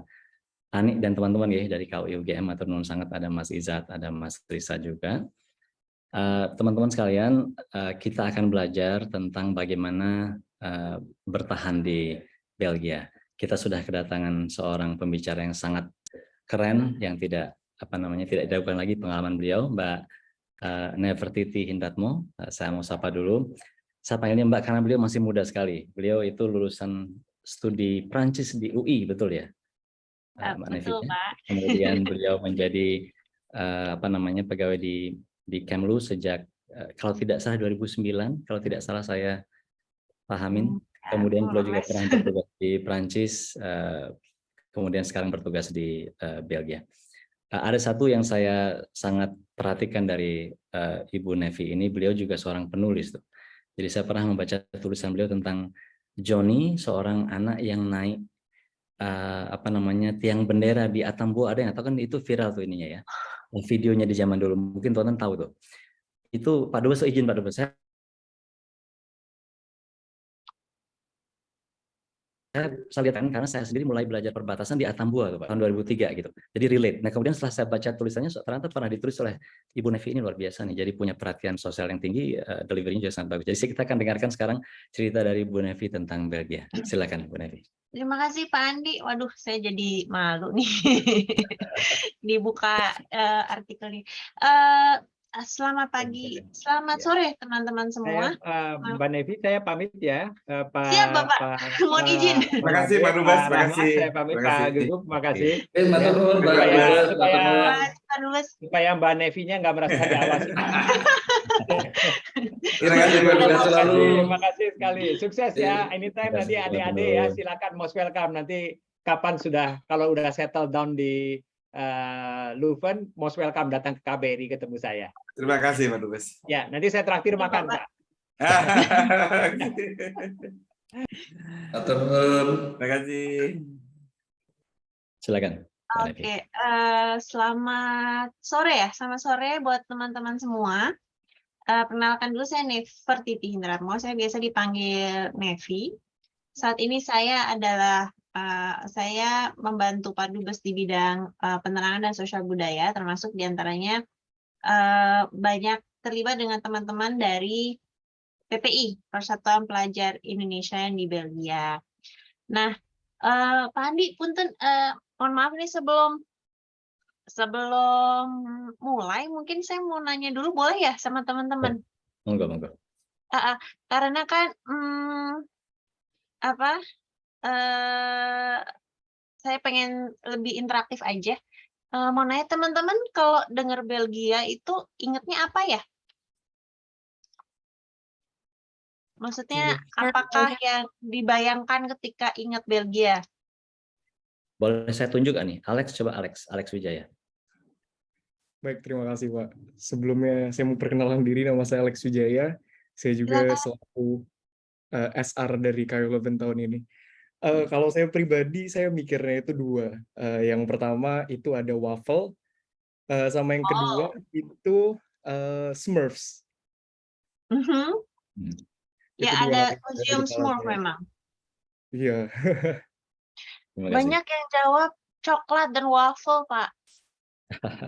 Ani dan teman-teman ya dari KUI UGM, matur nuwun sangat. Ada Mas Izat, ada Mas Risa juga. Teman-teman sekalian, kita akan belajar tentang bagaimana bertahan di Belgia. Kita sudah kedatangan seorang pembicara yang sangat keren, yang tidak diragukan lagi pengalaman beliau, Mbak Nefertiti Hindratmo. Saya mau sapa dulu. Saya panggilnya Mbak karena beliau masih muda sekali. Beliau itu lulusan studi Prancis di UI, betul ya? Mbak Betul, Nevi. Pak. Kemudian beliau menjadi pegawai di Kemlu sejak kalau tidak salah 2009, kalau tidak salah saya pahamin. Kemudian beliau juga pernah bertugas di Prancis, kemudian sekarang bertugas di Belgia. Ada satu yang saya sangat perhatikan dari Ibu Nevi ini, beliau juga seorang penulis. Jadi saya pernah membaca tulisan beliau tentang Johnny, seorang anak yang naik tiang bendera di Atambua. Ada yang tahu kan, itu viral tuh ininya ya, videonya di zaman dulu. Mungkin teman-teman tahu tuh. Itu Pak Dubes, izin Pak Dubes, saya lihat kan, karena saya sendiri mulai belajar perbatasan di Atambua tuh, Pak, tahun 2003 gitu. Jadi relate. Nah, kemudian setelah saya baca tulisannya, ternyata pernah ditulis oleh Ibu Nevi ini, luar biasa nih. Jadi punya perhatian sosial yang tinggi, delivery-nya juga sangat bagus. Jadi kita akan dengarkan sekarang cerita dari Bu Nevi tentang Belgia. Silakan Bu Nevi. Terima kasih Pak Andi. Waduh, saya jadi malu nih dibuka artikelnya. Selamat pagi, selamat sore teman-teman semua. Mbak Nevi, saya pamit ya. Siap Bapak, mohon izin. Terima kasih Pak Dubes, terima kasih. Saya pamit Pak Gugup, terima kasih. Matur nuwun, Pak Dubes. Supaya Mbak Nevinya nggak merasa diawasi. Terima kasih Pak Dubes selalu. Terima kasih sekali. Sukses ya. Anytime nanti adik-adik ya, silakan most welcome. Nanti kapan kalau udah settle down di Leuven, most welcome datang ke KBRI ketemu saya. Terima kasih Pak Dubes. Ya, nanti saya traktir makan, Pak. Terima kasih. Silakan. Oke, selamat sore ya, selamat sore buat teman-teman semua. Perkenalkan dulu, saya Nefertiti Hindratmo, saya biasa dipanggil Nevi. Saat ini saya adalah saya membantu Pak Dubes di bidang penerangan dan sosial budaya, termasuk diantaranya banyak terlibat dengan teman-teman dari PPI, Persatuan Pelajar Indonesia yang di Belgia. Nah, Pak Andi, punten, mohon maaf nih sebelum mulai, mungkin saya mau nanya dulu, boleh ya sama teman-teman? Monggo. Karena kan saya pengen lebih interaktif aja. Mau nanya teman-teman, kalau dengar Belgia itu ingetnya apa ya? Maksudnya apakah yang dibayangkan ketika ingat Belgia? Boleh saya tunjuk nih? Alex, coba Alex Wijaya. Baik, terima kasih Pak. Sebelumnya saya mau perkenalkan diri, nama saya Alex Wijaya. Saya juga selaku SR dari KUI Leuven tahun ini. Kalau saya pribadi, saya mikirnya itu dua. Yang pertama itu ada waffle, sama yang kedua itu Smurfs. Ya, ada museum Smurf memang. Iya. Banyak yang jawab coklat dan waffle, Pak.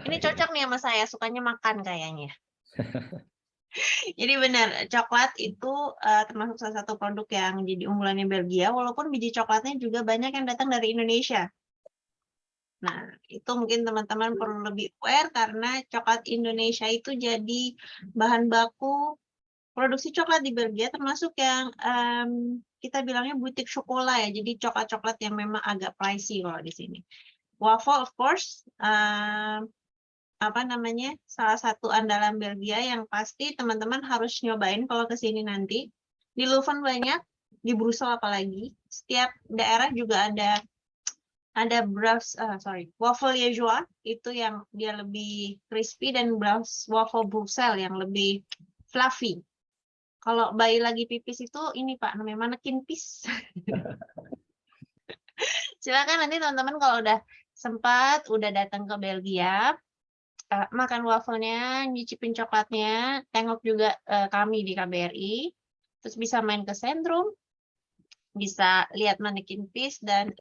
Ini cocok nih sama saya, sukanya makan kayaknya. Jadi benar, coklat itu termasuk salah satu produk yang jadi unggulannya Belgia, walaupun biji coklatnya juga banyak yang datang dari Indonesia. Nah, itu mungkin teman-teman perlu lebih aware karena coklat Indonesia itu jadi bahan baku produksi coklat di Belgia, termasuk yang kita bilangnya butik chocolat ya, jadi coklat-coklat yang memang agak pricey kalau di sini. Waffle of course, apa namanya, salah satu andalan Belgia yang pasti teman-teman harus nyobain kalau ke sini nanti. Di Leuven banyak, di Brussel apalagi. Setiap daerah juga ada waffle liégeois itu yang dia lebih crispy, dan waffle Brussels yang lebih fluffy. Kalau bayi lagi pipis itu ini Pak, namanya manekin pis. Silakan nanti teman-teman kalau udah sempat, udah datang ke Belgia, makan wafelnya, nyicipin coklatnya, tengok juga kami di KBRI, terus bisa main ke Sentrum, bisa lihat manekin pis, dan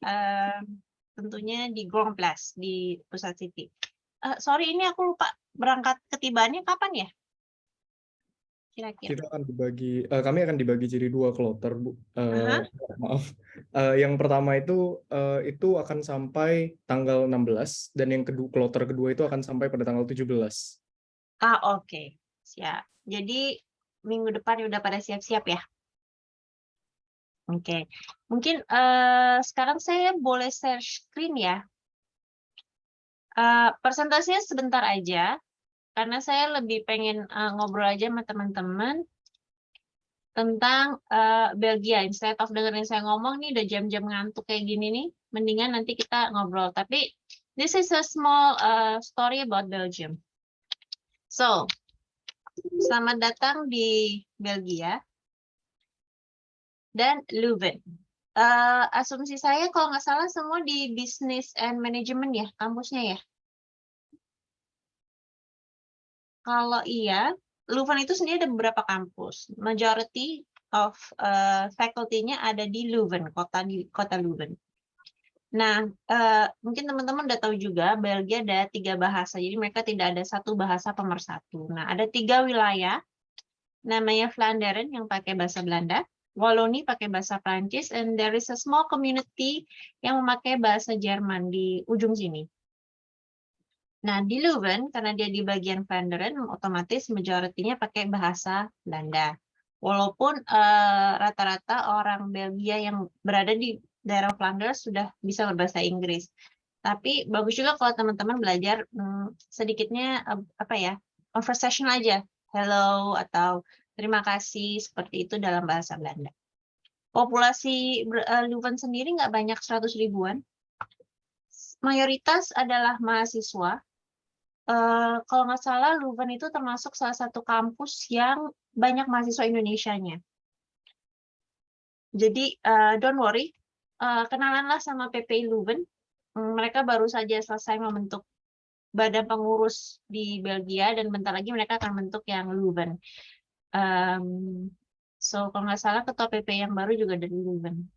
tentunya di Grand Place di Pusat City. Sorry, ini aku lupa berangkat ketibaannya kapan ya? Kira-kira. Kita akan kami akan dibagi jadi 2 kloter, Bu. Maaf. Yang pertama itu akan sampai tanggal 16, dan yang kloter kedua itu akan sampai pada tanggal 17. Oke. Siap. Jadi minggu depan udah pada siap-siap ya? Oke. Mungkin sekarang saya boleh share screen ya. Presentasinya sebentar aja, karena saya lebih pengen ngobrol aja sama teman-teman tentang Belgia. Instead of dengerin saya ngomong nih, udah jam-jam ngantuk kayak gini nih, mendingan nanti kita ngobrol. Tapi this is a small story about Belgium. So, selamat datang di Belgia dan Leuven. Asumsi saya kalau nggak salah semua di Business and Management ya, kampusnya ya? Kalau iya, Leuven itu sendiri ada beberapa kampus. Majority of faculty-nya ada di Leuven, kota Leuven. Nah, mungkin teman-teman udah tahu juga, Belgia ada 3 bahasa, jadi mereka tidak ada satu bahasa pemersatu. Nah, ada 3 wilayah, namanya Vlaanderen yang pakai bahasa Belanda, Wallonie pakai bahasa Prancis, and there is a small community yang memakai bahasa Jerman di ujung sini. Nah, di Leuven, karena dia di bagian Vlaanderen, otomatis majority-nya pakai bahasa Belanda. Walaupun rata-rata orang Belgia yang berada di daerah Flanders sudah bisa berbahasa Inggris. Tapi bagus juga kalau teman-teman belajar sedikitnya conversation aja. Hello atau terima kasih, seperti itu dalam bahasa Belanda. Populasi Leuven sendiri nggak banyak, 100 ribuan. Mayoritas adalah mahasiswa. Kalau nggak salah, Leuven itu termasuk salah satu kampus yang banyak mahasiswa Indonesianya. Jadi, don't worry, kenalanlah sama PPI Leuven. Mereka baru saja selesai membentuk badan pengurus di Belgia, dan bentar lagi mereka akan bentuk yang Leuven. So, kalau nggak salah, ketua PPI yang baru juga dari Leuven.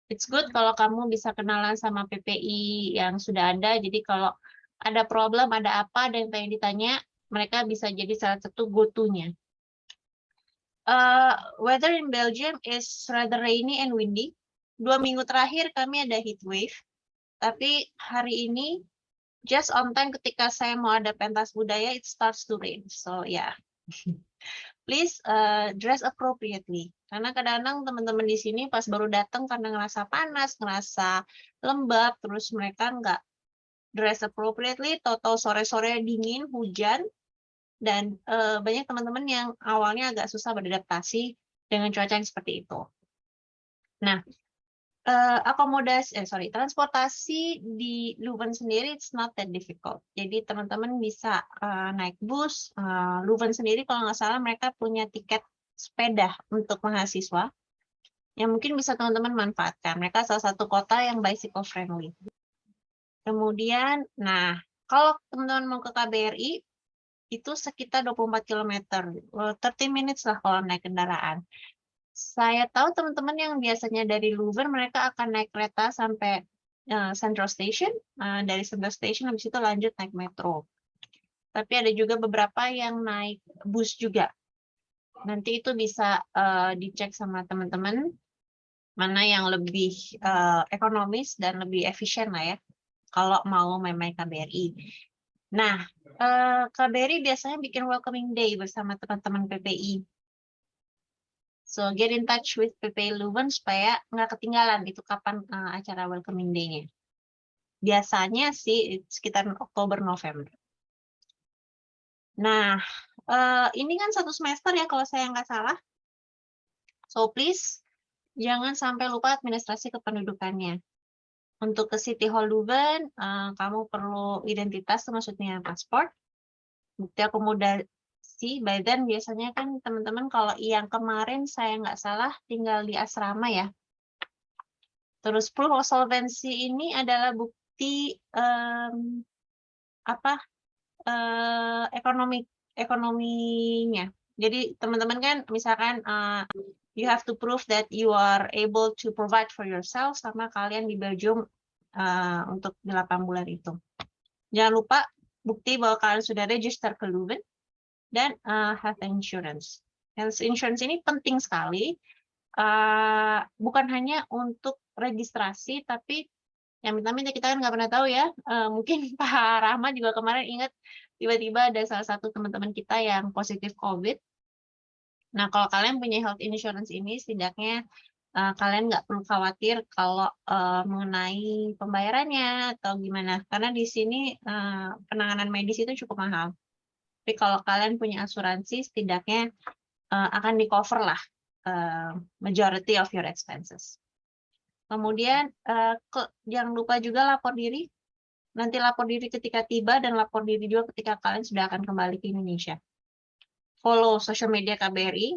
It's good kalau kamu bisa kenalan sama PPI yang sudah ada, jadi kalau ada problem, ada apa, ada yang pengen ditanya, mereka bisa jadi salah satu go-to-nya. Weather in Belgium is rather rainy and windy. 2 minggu terakhir kami ada heat wave, tapi hari ini just on time ketika saya mau ada pentas budaya, it starts to rain. So yeah, please dress appropriately. Karena kadang-kadang teman-teman di sini pas baru datang karena ngerasa panas, ngerasa lembab, terus mereka nggak dress appropriately, tahu-tahu sore-sore dingin, hujan, dan banyak teman-teman yang awalnya agak susah beradaptasi dengan cuaca yang seperti itu. Nah, transportasi di Leuven sendiri it's not that difficult. Jadi teman-teman bisa naik bus. Leuven sendiri kalau nggak salah mereka punya tiket sepeda untuk mahasiswa yang mungkin bisa teman-teman manfaatkan. Mereka salah satu kota yang bicycle friendly. Kemudian, nah, kalau teman-teman mau ke KBRI, itu sekitar 24 km, 30 minutes lah kalau naik kendaraan. Saya tahu teman-teman yang biasanya dari Leuven, mereka akan naik kereta sampai Central Station, dari Central Station habis itu lanjut naik metro. Tapi ada juga beberapa yang naik bus juga. Nanti itu bisa dicek sama teman-teman mana yang lebih ekonomis dan lebih efisien lah ya kalau mau main-main KBRI. Nah, KBRI biasanya bikin welcoming day bersama teman-teman PPI. So, get in touch with PPI Leuven supaya nggak ketinggalan itu kapan acara welcoming day-nya. Biasanya sih sekitar Oktober-November. Nah, ini kan 1 semester ya kalau saya nggak salah. So, please jangan sampai lupa administrasi kependudukannya. Untuk ke City Hall Leuven, kamu perlu identitas, maksudnya paspor, bukti akomodasi. By then biasanya kan teman-teman kalau yang kemarin saya nggak salah tinggal di asrama ya. Terus proof of solvency ini adalah bukti ekonominya. Jadi teman-teman kan misalkan you have to prove that you are able to provide for yourself sama kalian di Belgium untuk 8 bulan itu. Jangan lupa bukti bahwa kalian sudah register ke Leuven dan health insurance. Health insurance ini penting sekali, bukan hanya untuk registrasi, tapi yang minta-minta kita kan nggak pernah tahu ya. Mungkin Pak Rahmat juga kemarin ingat tiba-tiba ada salah satu teman-teman kita yang positif COVID. Nah, kalau kalian punya health insurance ini, setidaknya kalian nggak perlu khawatir kalau mengenai pembayarannya atau gimana. Karena di sini penanganan medis itu cukup mahal. Tapi kalau kalian punya asuransi, setidaknya akan di-cover lah majority of your expenses. Kemudian jangan lupa juga lapor diri. Nanti lapor diri ketika tiba dan lapor diri juga ketika kalian sudah akan kembali ke Indonesia. Follow social media KBRI.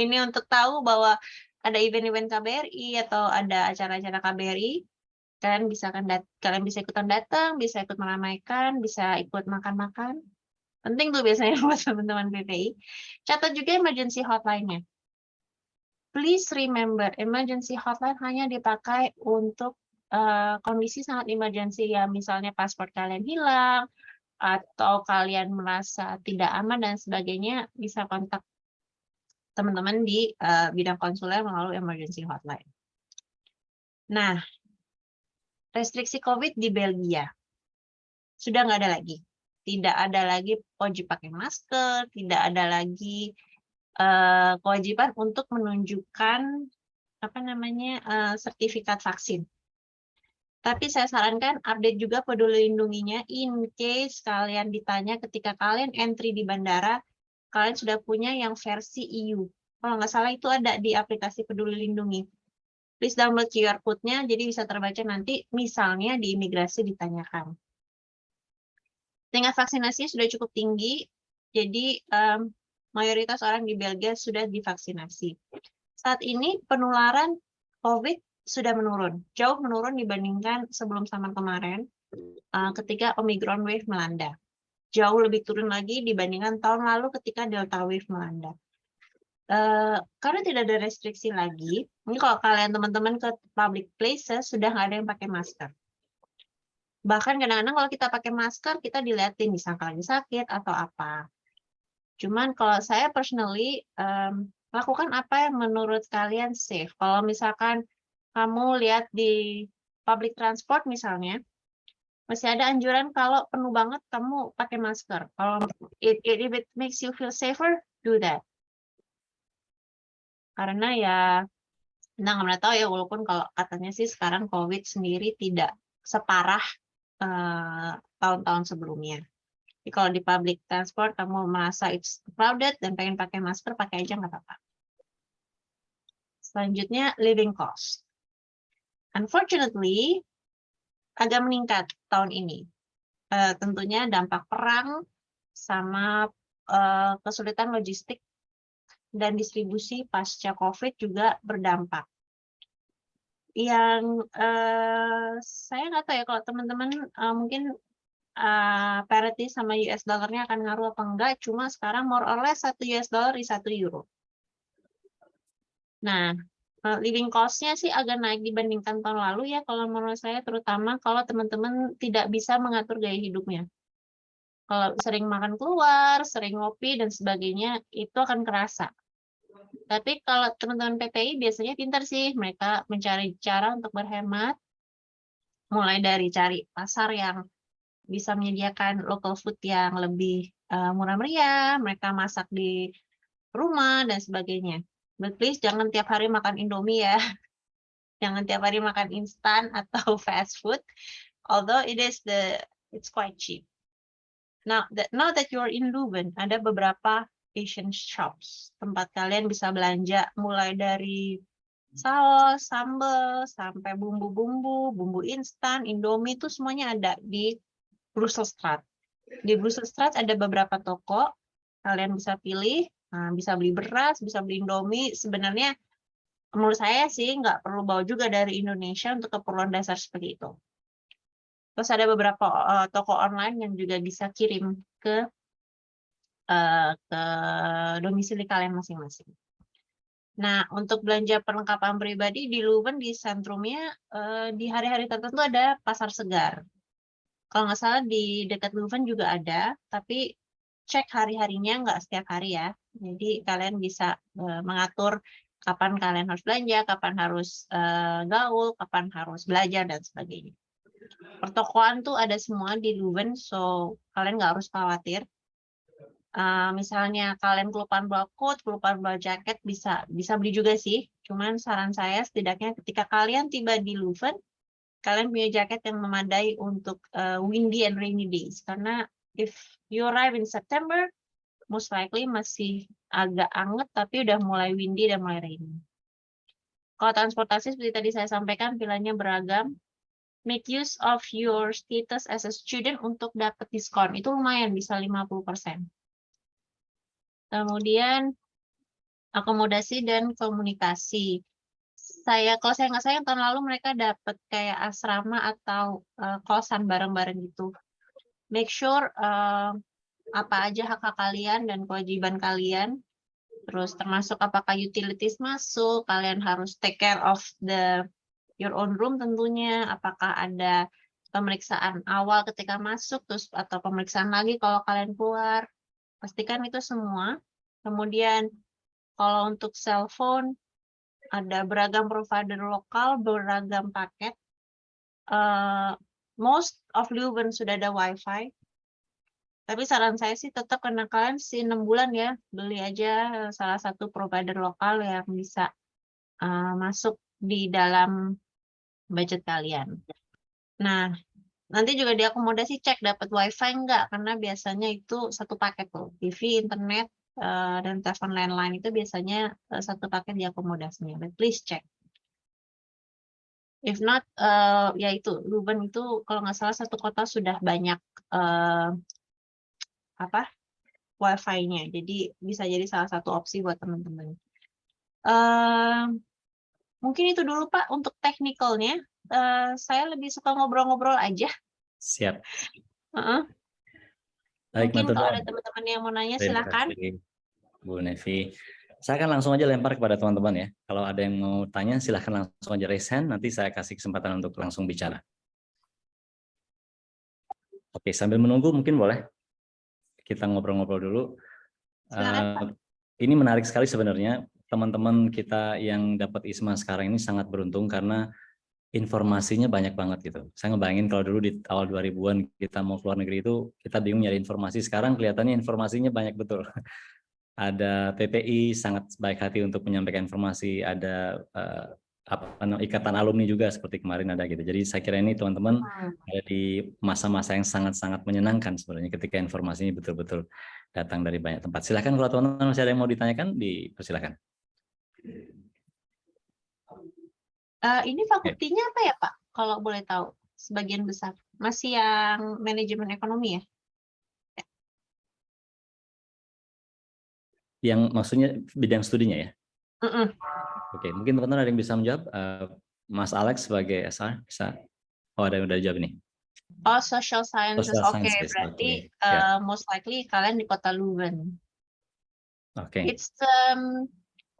Ini untuk tahu bahwa ada event-event KBRI atau ada acara-acara KBRI. Kalian bisa ikutan datang, bisa ikut meramaikan, bisa ikut makan-makan. Penting tuh biasanya buat teman-teman PPI. Catat juga emergency hotline-nya. Please remember, emergency hotline hanya dipakai untuk kondisi sangat emergency ya, misalnya paspor kalian hilang, atau kalian merasa tidak aman dan sebagainya, bisa kontak teman-teman di bidang konsuler melalui emergency hotline. Nah, restriksi COVID di Belgia sudah nggak ada lagi. Tidak ada lagi wajib pakai masker, tidak ada lagi kewajiban untuk menunjukkan sertifikat vaksin. Tapi saya sarankan update juga peduli lindunginya in case kalian ditanya ketika kalian entry di bandara, kalian sudah punya yang versi EU. Kalau nggak salah itu ada di aplikasi peduli lindungi. Please download QR code-nya, jadi bisa terbaca nanti misalnya di imigrasi ditanyakan. Tingkat vaksinasi sudah cukup tinggi, jadi mayoritas orang di Belgia sudah divaksinasi. Saat ini penularan COVID sudah menurun, jauh menurun dibandingkan sebelum summer kemarin ketika Omicron wave melanda. Jauh lebih turun lagi dibandingkan tahun lalu ketika Delta wave melanda. Karena tidak ada restriksi lagi, ini kalau kalian teman-teman ke public places sudah nggak ada yang pakai masker. Bahkan kadang-kadang kalau kita pakai masker, kita dilihatin disangka lagi sakit atau apa. Cuman kalau saya personally, lakukan apa yang menurut kalian safe. Kalau misalkan kamu lihat di public transport misalnya, masih ada anjuran kalau penuh banget kamu pakai masker. Kalau if it makes you feel safer, do that. Karena ya, nggak pernah tahu ya, walaupun kalau katanya sih sekarang COVID sendiri tidak separah tahun-tahun sebelumnya. Jadi kalau di public transport kamu merasa it's crowded dan pengen pakai masker, pakai aja nggak apa-apa. Selanjutnya, living cost. Unfortunately, agak meningkat tahun ini. Tentunya dampak perang sama kesulitan logistik dan distribusi pasca COVID juga berdampak. Yang saya nggak tahu ya kalau teman-teman mungkin parity sama US dollar-nya akan ngaruh apa enggak, cuma sekarang more or less 1 US dollar di 1 euro. Nah, living cost-nya sih agak naik dibandingkan tahun lalu ya, kalau menurut saya, terutama kalau teman-teman tidak bisa mengatur gaya hidupnya. Kalau sering makan keluar, sering ngopi dan sebagainya, itu akan kerasa. Tapi kalau teman-teman PPI biasanya pintar sih, mereka mencari cara untuk berhemat, mulai dari cari pasar yang bisa menyediakan local food yang lebih murah meriah, mereka masak di rumah dan sebagainya. But please jangan tiap hari makan Indomie ya, jangan tiap hari makan instan atau fast food. Although it's quite cheap. Now that you're in Leuven, ada beberapa Asian shops, tempat kalian bisa belanja mulai dari saus, sambal, sampai bumbu-bumbu, bumbu instan, Indomie itu semuanya ada di Brusselsstraat. Di Brusselsstraat ada beberapa toko, kalian bisa pilih, bisa beli beras, bisa beli Indomie. Sebenarnya menurut saya sih nggak perlu bawa juga dari Indonesia untuk keperluan dasar seperti itu. Terus ada beberapa toko online yang juga bisa kirim ke domisili kalian masing-masing. Nah, untuk belanja perlengkapan pribadi di Leuven di sentrumnya di hari-hari tertentu ada pasar segar. Kalau nggak salah di dekat Leuven juga ada, tapi cek hari-harinya nggak setiap hari ya. Jadi kalian bisa mengatur kapan kalian harus belanja, kapan harus gaul, kapan harus belajar dan sebagainya. Pertokoan tuh ada semua di Leuven, so kalian nggak harus khawatir. Misalnya kalian kelupaan bawa coat, kelupaan bawa jaket, bisa beli juga sih. Cuman saran saya setidaknya ketika kalian tiba di Leuven, kalian punya jaket yang memadai untuk windy and rainy days. Karena if you arrive in September, most likely masih agak anget, tapi udah mulai windy dan mulai rainy. Kalau transportasi seperti tadi saya sampaikan, pilihannya beragam. Make use of your status as a student untuk dapat diskon. Itu lumayan, bisa 50%. Kemudian akomodasi dan komunikasi. Kalau saya nggak sayang, tahun lalu mereka dapat kayak asrama atau kosan bareng-bareng gitu. Make sure apa aja hak-hak kalian dan kewajiban kalian. Terus termasuk apakah utilities masuk, kalian harus take care of your own room tentunya, apakah ada pemeriksaan awal ketika masuk, terus atau pemeriksaan lagi kalau kalian keluar. Pastikan itu semua. Kemudian kalau untuk cell phone, ada beragam provider lokal, beragam paket. Most of Leuven sudah ada Wi-Fi. Tapi saran saya sih tetap karena kalian 6 bulan ya, beli aja salah satu provider lokal yang bisa masuk di dalam budget kalian. Nah, nanti juga diakomodasi cek dapat Wi-Fi enggak, karena biasanya itu satu paket tuh, TV, internet, dan telepon landline itu biasanya satu paket diakomodasinya. But please check. If not, ya itu Leuven itu kalau nggak salah satu kota sudah banyak Wi-Fi-nya. Jadi bisa jadi salah satu opsi buat teman-teman. Mungkin itu dulu Pak untuk teknikalnya. Saya lebih suka ngobrol-ngobrol aja. Siap. Baik, Mungkin kalau ada teman-teman yang mau nanya silakan. Bu Nevi. Saya akan langsung aja lempar kepada teman-teman ya. Kalau ada yang mau tanya silahkan langsung aja raise hand. Nanti saya kasih kesempatan untuk langsung bicara. Oke, sambil menunggu mungkin boleh kita ngobrol-ngobrol dulu. Ini menarik sekali sebenarnya. Teman-teman kita yang dapat ISMA sekarang ini sangat beruntung karena informasinya banyak banget gitu. Saya ngebayangin kalau dulu di awal 2000-an kita mau keluar negeri itu kita bingung nyari informasi. Sekarang kelihatannya informasinya banyak betul. Ada PPI sangat baik hati untuk menyampaikan informasi. Ada ikatan alumni juga seperti kemarin ada gitu. Jadi saya kira ini teman-teman ada di masa-masa yang sangat-sangat menyenangkan sebenarnya ketika informasinya betul-betul datang dari banyak tempat. Silakan kalau teman-teman masih ada yang mau ditanyakan, dipersilakan. Ini fakultinya apa ya Pak? Kalau boleh tahu, sebagian besar. Masih yang manajemen ekonomi ya? Yang maksudnya bidang studinya ya? Oke, mungkin teman-teman ada yang bisa menjawab. Mas Alex sebagai SR bisa. Oh, ada yang udah jawab nih. Oh, social sciences. Oke, berarti most likely kalian di kota Leuven. Oke. It's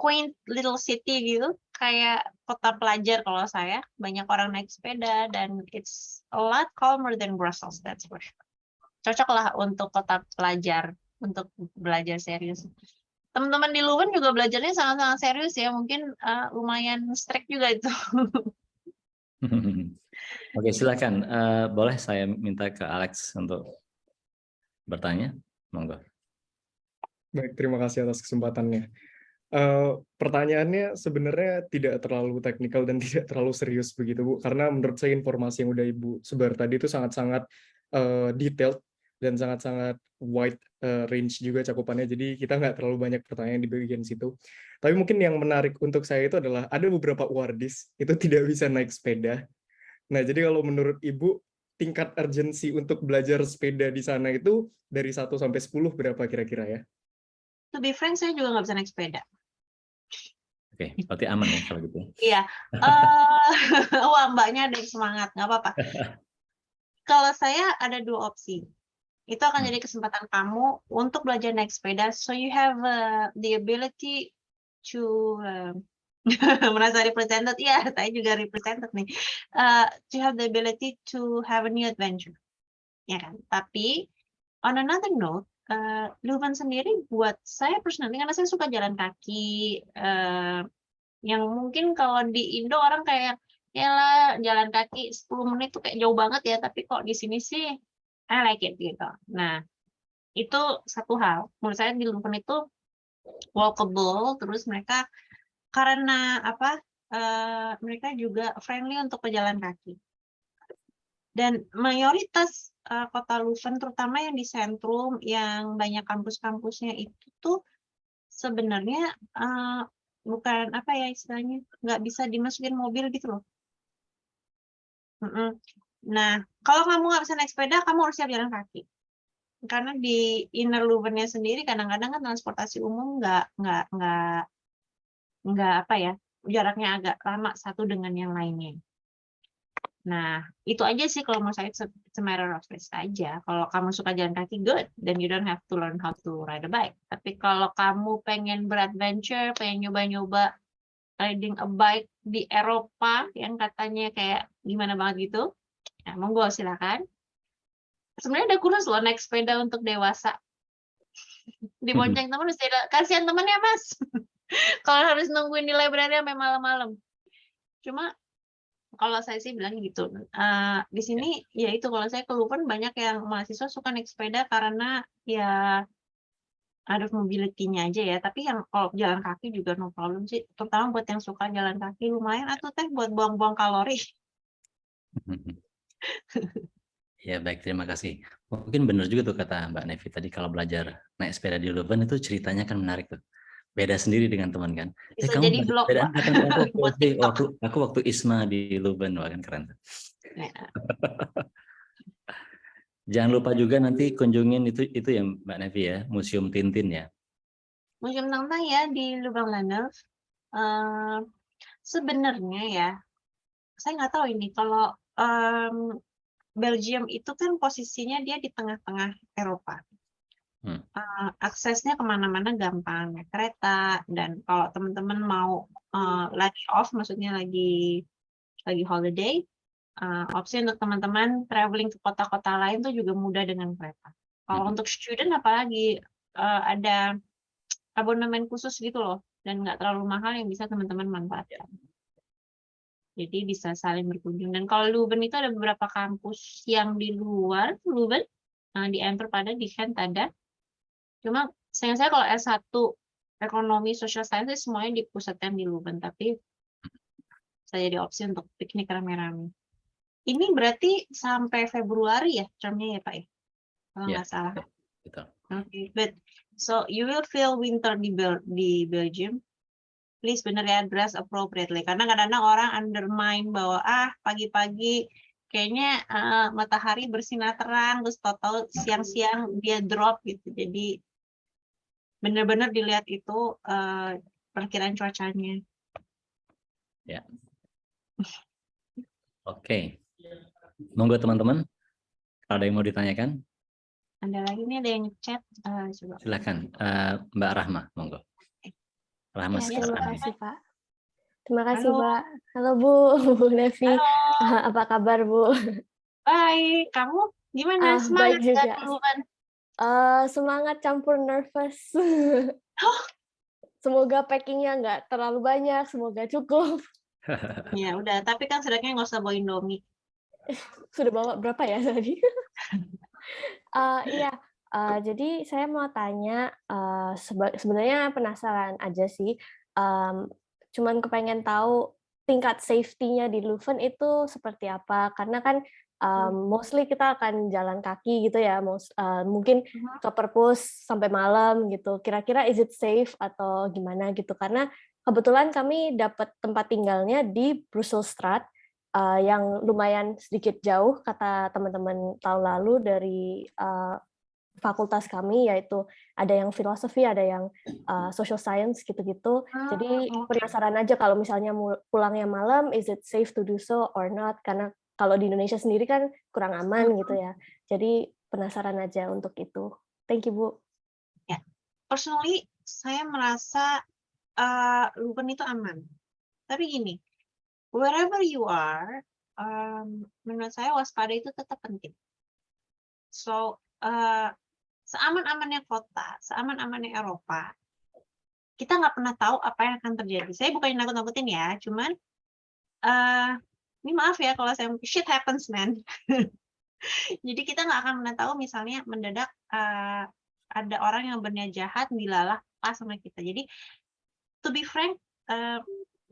quaint little city gitu, kayak kota pelajar kalau saya. Banyak orang naik sepeda dan it's a lot calmer than Brussels, that's for sure. cocok lah untuk kota pelajar, untuk belajar serius. Teman-teman di Leuven juga belajarnya sangat-sangat serius ya, mungkin lumayan strict juga itu. Oke, silakan. Boleh saya minta ke Alex untuk bertanya? Monggo. Baik, terima kasih atas kesempatannya. Pertanyaannya sebenarnya tidak terlalu teknikal dan tidak terlalu serius begitu, Bu. Karena menurut saya informasi yang udah Ibu sebar tadi itu sangat-sangat detailed dan sangat-sangat wide range juga cakupannya. Jadi kita nggak terlalu banyak pertanyaan di bagian situ. Tapi mungkin yang menarik untuk saya itu adalah ada beberapa wardis itu tidak bisa naik sepeda. Nah, jadi kalau menurut Ibu, tingkat urgensi untuk belajar sepeda di sana itu dari 1 sampai 10 berapa kira-kira ya? To be frank, saya juga nggak bisa naik sepeda. Oke, berarti aman ya kalau gitu. Iya. Wah, mbaknya ada yang semangat, nggak apa-apa. Kalau saya ada 2 opsi. Itu akan jadi kesempatan kamu untuk belajar naik sepeda. So you have the ability to merasa represented. Ya, saya juga represented nih. To have the ability to have a new adventure. Ya kan? Tapi on another note, Leuven sendiri buat saya personally, karena saya suka jalan kaki, yang mungkin kalau di Indo orang kayak, ya lah jalan kaki 10 menit tuh kayak jauh banget ya, tapi kok di sini sih I like it gitu. Nah, itu satu hal. Menurut saya di Leuven itu walkable, terus mereka karena apa? Mereka juga friendly untuk pejalan kaki. Dan mayoritas kota Leuven, terutama yang di sentrum, yang banyak kampus-kampusnya itu tuh sebenarnya bukan apa ya istilahnya, nggak bisa dimasukin mobil gitu loh. Nah, kalau kamu nggak bisa naik sepeda, kamu harus siap jalan kaki. Karena di inner Leuven-nya sendiri kadang-kadang kan transportasi umum nggak apa ya, jaraknya agak lama satu dengan yang lainnya. Nah, itu aja sih kalau menurut saya it's a matter of taste aja. Kalau kamu suka jalan kaki, good. Then you don't have to learn how to ride a bike. Tapi kalau kamu pengen beradventure, pengen nyoba-nyoba riding a bike di Eropa, yang katanya kayak gimana banget gitu, nah, monggo silakan. Sebenarnya ada kursus loh naik sepeda untuk dewasa. Dibonceng teman, kasihan temennya mas. Kalau harus nungguin di library sampai malam-malam. Cuma kalau saya sih bilang gitu, di sini ya itu kalau saya ke Leuven banyak yang mahasiswa suka naik sepeda karena ya ada mobility-nya aja ya. Tapi yang kalau jalan kaki juga no problem sih. Terutama buat yang suka jalan kaki lumayan atau teh buat buang-buang kalori. Ya baik, terima kasih. Mungkin benar juga tuh kata Mbak Nevi tadi, kalau belajar naik sepeda di Leuven itu ceritanya kan menarik tuh. Beda sendiri dengan teman kan. Bisa Kamu jadi vlog, Mbak. Buat TikTok. aku waktu ISMA di Leuven, wah kan keren tuh. Ya. Jangan lupa juga nanti kunjungin itu ya Mbak Nevi ya, Museum Tintin ya. Museum Tintin ya di Louvain-la-Neuve. Sebenarnya ya, saya nggak tahu ini kalau Belgium itu kan posisinya dia di tengah-tengah Eropa. Aksesnya kemana-mana gampang, naik kereta, dan kalau teman-teman mau lagi off, maksudnya lagi holiday, opsi untuk teman-teman traveling ke kota-kota lain tuh juga mudah dengan kereta. Kalau untuk student apalagi ada abonemen khusus gitu loh, dan nggak terlalu mahal yang bisa teman-teman manfaatkan. Jadi bisa saling berkunjung. Dan kalau Leuven itu ada beberapa kampus yang di luar Leuven, di Antwerp ada, di Ghent ada. Cuma sayang saya kalau S1 ekonomi social sciences semuanya dipusatkan di Leuven, tapi saya jadi opsi untuk piknik rame-rame. Ini berarti sampai Februari ya termnya ya Pak ya? Kalau nggak salah. Betul. Okay, but so you will feel winter di Belgium. Please bener ya, dress appropriately. Karena kadang-kadang orang undermine bahwa pagi-pagi kayaknya matahari bersinar terang, terus tahu-tahu siang-siang dia drop gitu. Jadi benar-benar dilihat itu perkiraan cuacanya. Ya. Oke. Monggo teman-teman, ada yang mau ditanyakan? Ada lagi nih, ada yang chat. Coba. Silakan, Mbak Rahma, monggo. Rahma, Ya, terima sekarang. kasih Pak. Terima kasih Halo. Pak. Halo Bu, Bu Nevi. Halo. Apa kabar Bu? Baik, kamu? Gimana? Baik Semangat juga. nggak duluan? Semangat campur nervous. Semoga packingnya nggak terlalu banyak, semoga cukup. Ya udah, tapi kan sebaiknya nggak usah bawa Indomie. Sudah bawa berapa ya tadi? Iya, jadi saya mau tanya, sebenarnya penasaran aja sih, cuman kepengen tahu tingkat safety-nya di Leuven itu seperti apa? Karena kan mostly kita akan jalan kaki gitu ya, mungkin ke perpus sampai malam gitu. Kira-kira is it safe atau gimana gitu? Karena kebetulan kami dapat tempat tinggalnya di Brusselstraat, yang lumayan sedikit jauh kata teman-teman tahun lalu dari fakultas kami, yaitu ada yang filosofi, ada yang social science gitu-gitu. Jadi penasaran aja kalau misalnya pulangnya malam, is it safe to do so or not? Karena kalau di Indonesia sendiri kan kurang aman gitu ya. Jadi penasaran aja untuk itu. Thank you, Bu. Ya, personally saya merasa Leuven itu aman. Tapi gini, wherever you are, menurut saya waspada itu tetap penting. So, seaman-amannya kota, seaman-amannya Eropa, kita nggak pernah tahu apa yang akan terjadi. Saya bukan nakut-nakutin ya, cuman ini maaf ya kalau saya shit happens man. Jadi kita nggak akan pernah tahu misalnya mendadak ada orang yang berniat jahat dilalah pas sama kita. Jadi to be frank,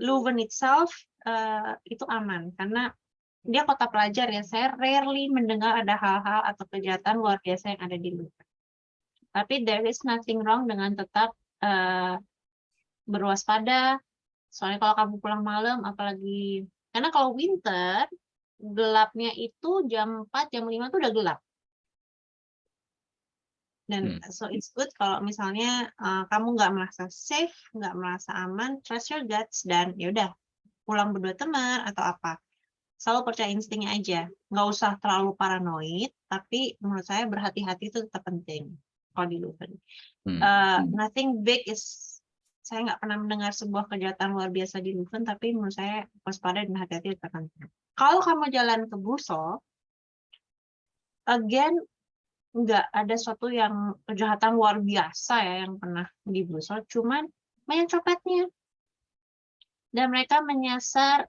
Leuven itself itu aman karena dia kota pelajar ya. Saya rarely mendengar ada hal-hal atau kejahatan luar biasa yang ada di Leuven. Tapi there is nothing wrong dengan tetap berwaspada. Soalnya kalau kamu pulang malam, apalagi karena kalau winter gelapnya itu jam 4, jam 5 tuh udah gelap. Dan so it's good kalau misalnya kamu nggak merasa safe, nggak merasa aman, trust your guts dan yaudah pulang berdua teman atau apa. Selalu percaya instingnya aja, nggak usah terlalu paranoid. Tapi menurut saya berhati-hati itu tetap penting kalau di Leuven. Nothing big is, saya nggak pernah mendengar sebuah kejahatan luar biasa di Leuven, tapi menurut saya waspada dan hati-hati tetap penting. Kalau kamu jalan ke Brussels, again, nggak ada suatu yang kejahatan luar biasa ya yang pernah di Brussels, cuman banyak copetnya. Dan mereka menyasar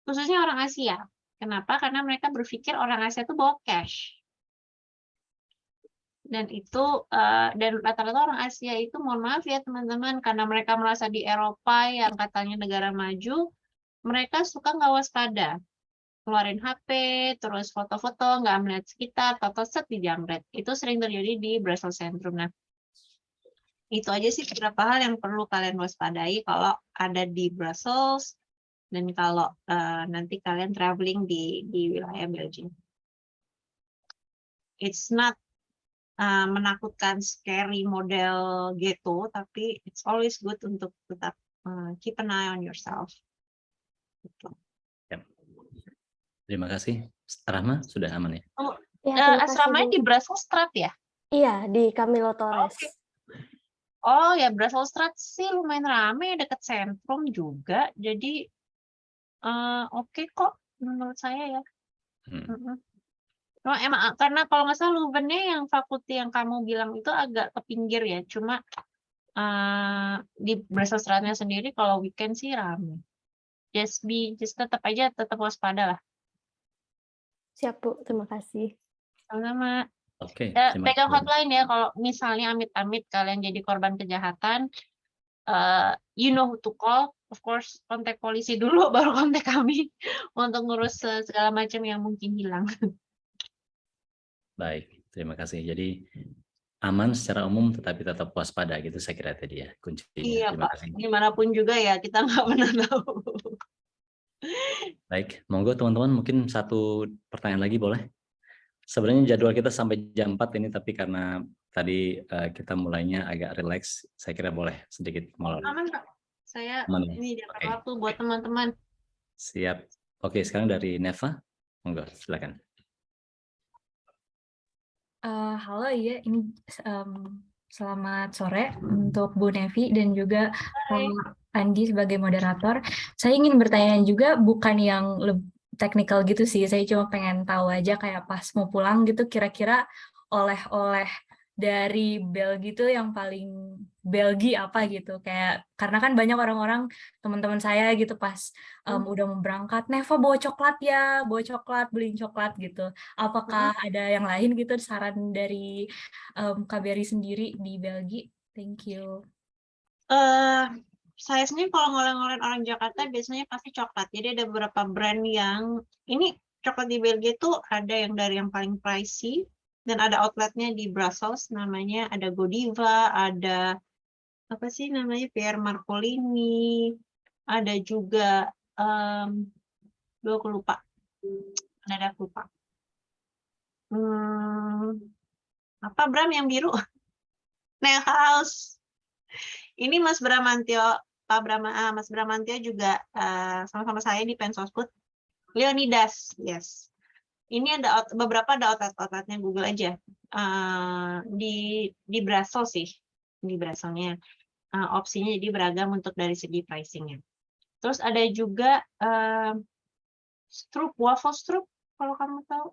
khususnya orang Asia. Kenapa? Karena mereka berpikir orang Asia itu bawa cash. Dan itu dan rata-rata orang Asia itu, mohon maaf ya teman-teman, karena mereka merasa di Eropa yang katanya negara maju, mereka suka nggak waspada. Keluarin HP, terus foto-foto, nggak melihat sekitar, atau set dijamret. Itu sering terjadi di Brussels Centrum. Nah, itu aja sih beberapa hal yang perlu kalian waspadai kalau ada di Brussels dan kalau nanti kalian traveling di wilayah Belgium. It's not menakutkan, scary model ghetto, tapi it's always good untuk tetap keep an eye on yourself. Gitu. Terima kasih. Rahma, sudah aman ya? Oh, ya, asramanya di Brusselstraat ya? Iya, di Camilo Torres. Okay. Oh ya, Brusselstraat sih lumayan ramai, dekat sentrum juga. Jadi oke kok menurut saya ya. Cuma emang karena kalau nggak salah Leuven-nya yang fakulti yang kamu bilang itu agak ke pinggir ya. Cuma di Brusselstraat-nya sendiri kalau weekend sih ramai. Just tetap waspada lah. Siap Bu, terima kasih. Sama-sama. Oke. Pegang hotline ya kalau misalnya amit-amit kalian jadi korban kejahatan. You know who to call. Of course, kontak polisi dulu, baru kontak kami untuk ngurus segala macam yang mungkin hilang. Baik, terima kasih. Jadi aman secara umum, tetapi tetap waspada gitu saya kira tadi ya kuncinya. Iya terima Pak, kasih. Dimanapun juga ya kita nggak pernah tahu. Baik, monggo teman-teman mungkin satu pertanyaan lagi boleh? Sebenarnya jadwal kita sampai jam 4 ini, tapi karena tadi kita mulainya agak relax, saya kira boleh sedikit molor. Aman Pak, saya ini dapat waktu buat teman-teman. Siap. Oke, sekarang dari Neva, monggo silakan. Halo, iya, ini selamat sore untuk Bu Nevi dan juga Pak Andi sebagai moderator. Saya ingin bertanya juga bukan yang teknikal gitu sih. Saya cuma pengen tahu aja kayak pas mau pulang gitu kira-kira oleh-oleh dari Belgia itu yang paling Belgia apa gitu. Kayak karena kan banyak orang-orang teman-teman saya gitu pas udah mau berangkat, Neva bawa coklat ya, bawa coklat, beliin coklat gitu. Apakah ada yang lain gitu saran dari KBRI sendiri di Belgia? Thank you. Saya sendiri kalau ngoleh-ngoleh orang Jakarta biasanya pasti coklat. Jadi ada beberapa brand yang ini coklat di Belgia tuh ada yang dari yang paling pricey dan ada outletnya di Brussels, namanya ada Godiva, ada apa sih namanya Pierre Marcolini, ada juga aku lupa, ada aku lupa. Apa Bram yang biru? Nail House. Ini Mas Bramantio. Mas Bramantio juga sama-sama saya di Pensosbud. Leonidas, yes. Ini ada beberapa ada outlet-outletnya, Google aja. Di Brussels sih, di Brusselnya. Opsinya jadi beragam untuk dari segi pricingnya. Terus ada juga Stroop, waffle Stroop, kalau kamu tahu.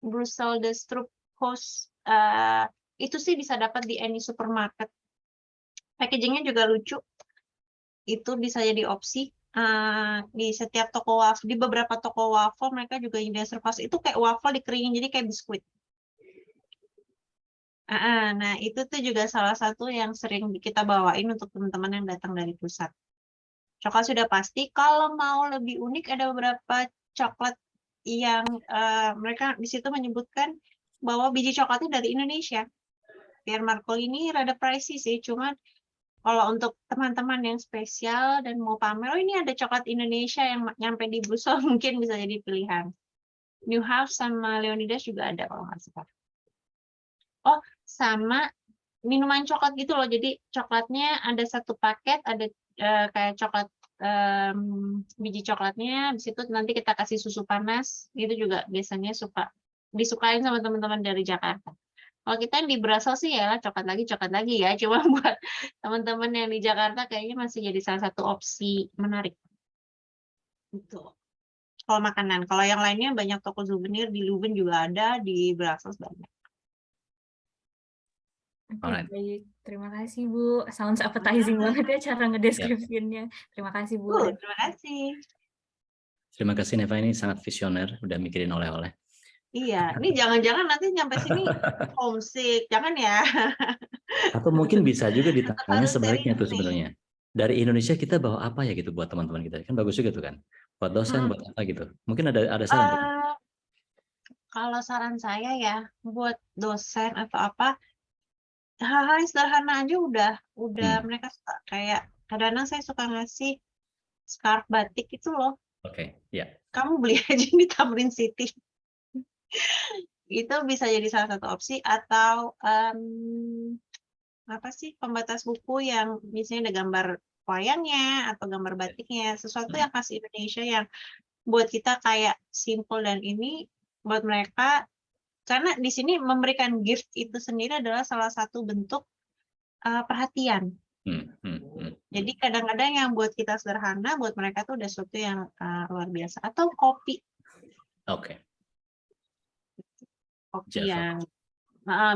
Brussels de Stroop House. Itu sih bisa dapat di any supermarket. Packagingnya juga lucu. Itu bisa jadi opsi. Di setiap toko waffle, di beberapa toko waffle mereka juga nyediain servas. Itu kayak waffle dikeringin jadi kayak biskuit. Nah itu tuh juga salah satu yang sering kita bawain untuk teman-teman yang datang dari pusat. Coklat sudah pasti. Kalau mau lebih unik ada beberapa coklat yang mereka di situ menyebutkan bahwa biji coklatnya dari Indonesia. Pierre Marcolini rada pricey sih, cuman kalau untuk teman-teman yang spesial dan mau pamer, oh ini ada coklat Indonesia yang nyampe di Brussels, mungkin bisa jadi pilihan. New House sama Leonidas juga ada kalau nggak salah. Oh, sama minuman coklat gitu loh. Jadi coklatnya ada satu paket, ada kayak coklat biji coklatnya. Di situ nanti kita kasih susu panas. Itu juga biasanya disukain sama teman-teman dari Jakarta. Kalau kita yang di Brussels sih ya coklat lagi ya. Cuma buat teman-teman yang di Jakarta kayaknya masih jadi salah satu opsi menarik. Gitu. Kalau makanan, kalau yang lainnya banyak toko souvenir di Leuven juga ada, di Brussels banyak. Oke, baik. Terima kasih Bu. Sounds appetizing banget ya cara ngedeskripsiinnya. Terima kasih Bu. Terima kasih. Terima kasih Neva, ini sangat visioner, udah mikirin oleh-oleh. Iya, ini jangan-jangan nanti nyampe sini homesick, jangan ya. Atau mungkin bisa juga ditanya sebaliknya tuh sebenarnya. Dari Indonesia kita bawa apa ya gitu buat teman-teman kita, kan bagus juga tuh kan. Buat dosen, buat apa gitu. Mungkin ada saran. Kalau saran saya ya, buat dosen atau apa, hal-hal yang sederhana aja udah mereka suka. Kayak kadang-kadang saya suka ngasih scarf batik itu loh. Oke, ya. Kamu beli aja di Tamrin City. Itu bisa jadi salah satu opsi. Atau apa sih pembatas buku yang misalnya ada gambar wayangnya atau gambar batiknya, sesuatu yang khas Indonesia yang buat kita kayak simple dan ini buat mereka, karena di sini memberikan gift itu sendiri adalah salah satu bentuk perhatian. Jadi kadang-kadang yang buat kita sederhana, buat mereka tuh udah sesuatu yang luar biasa. Atau kopi. Oke. Kopi yang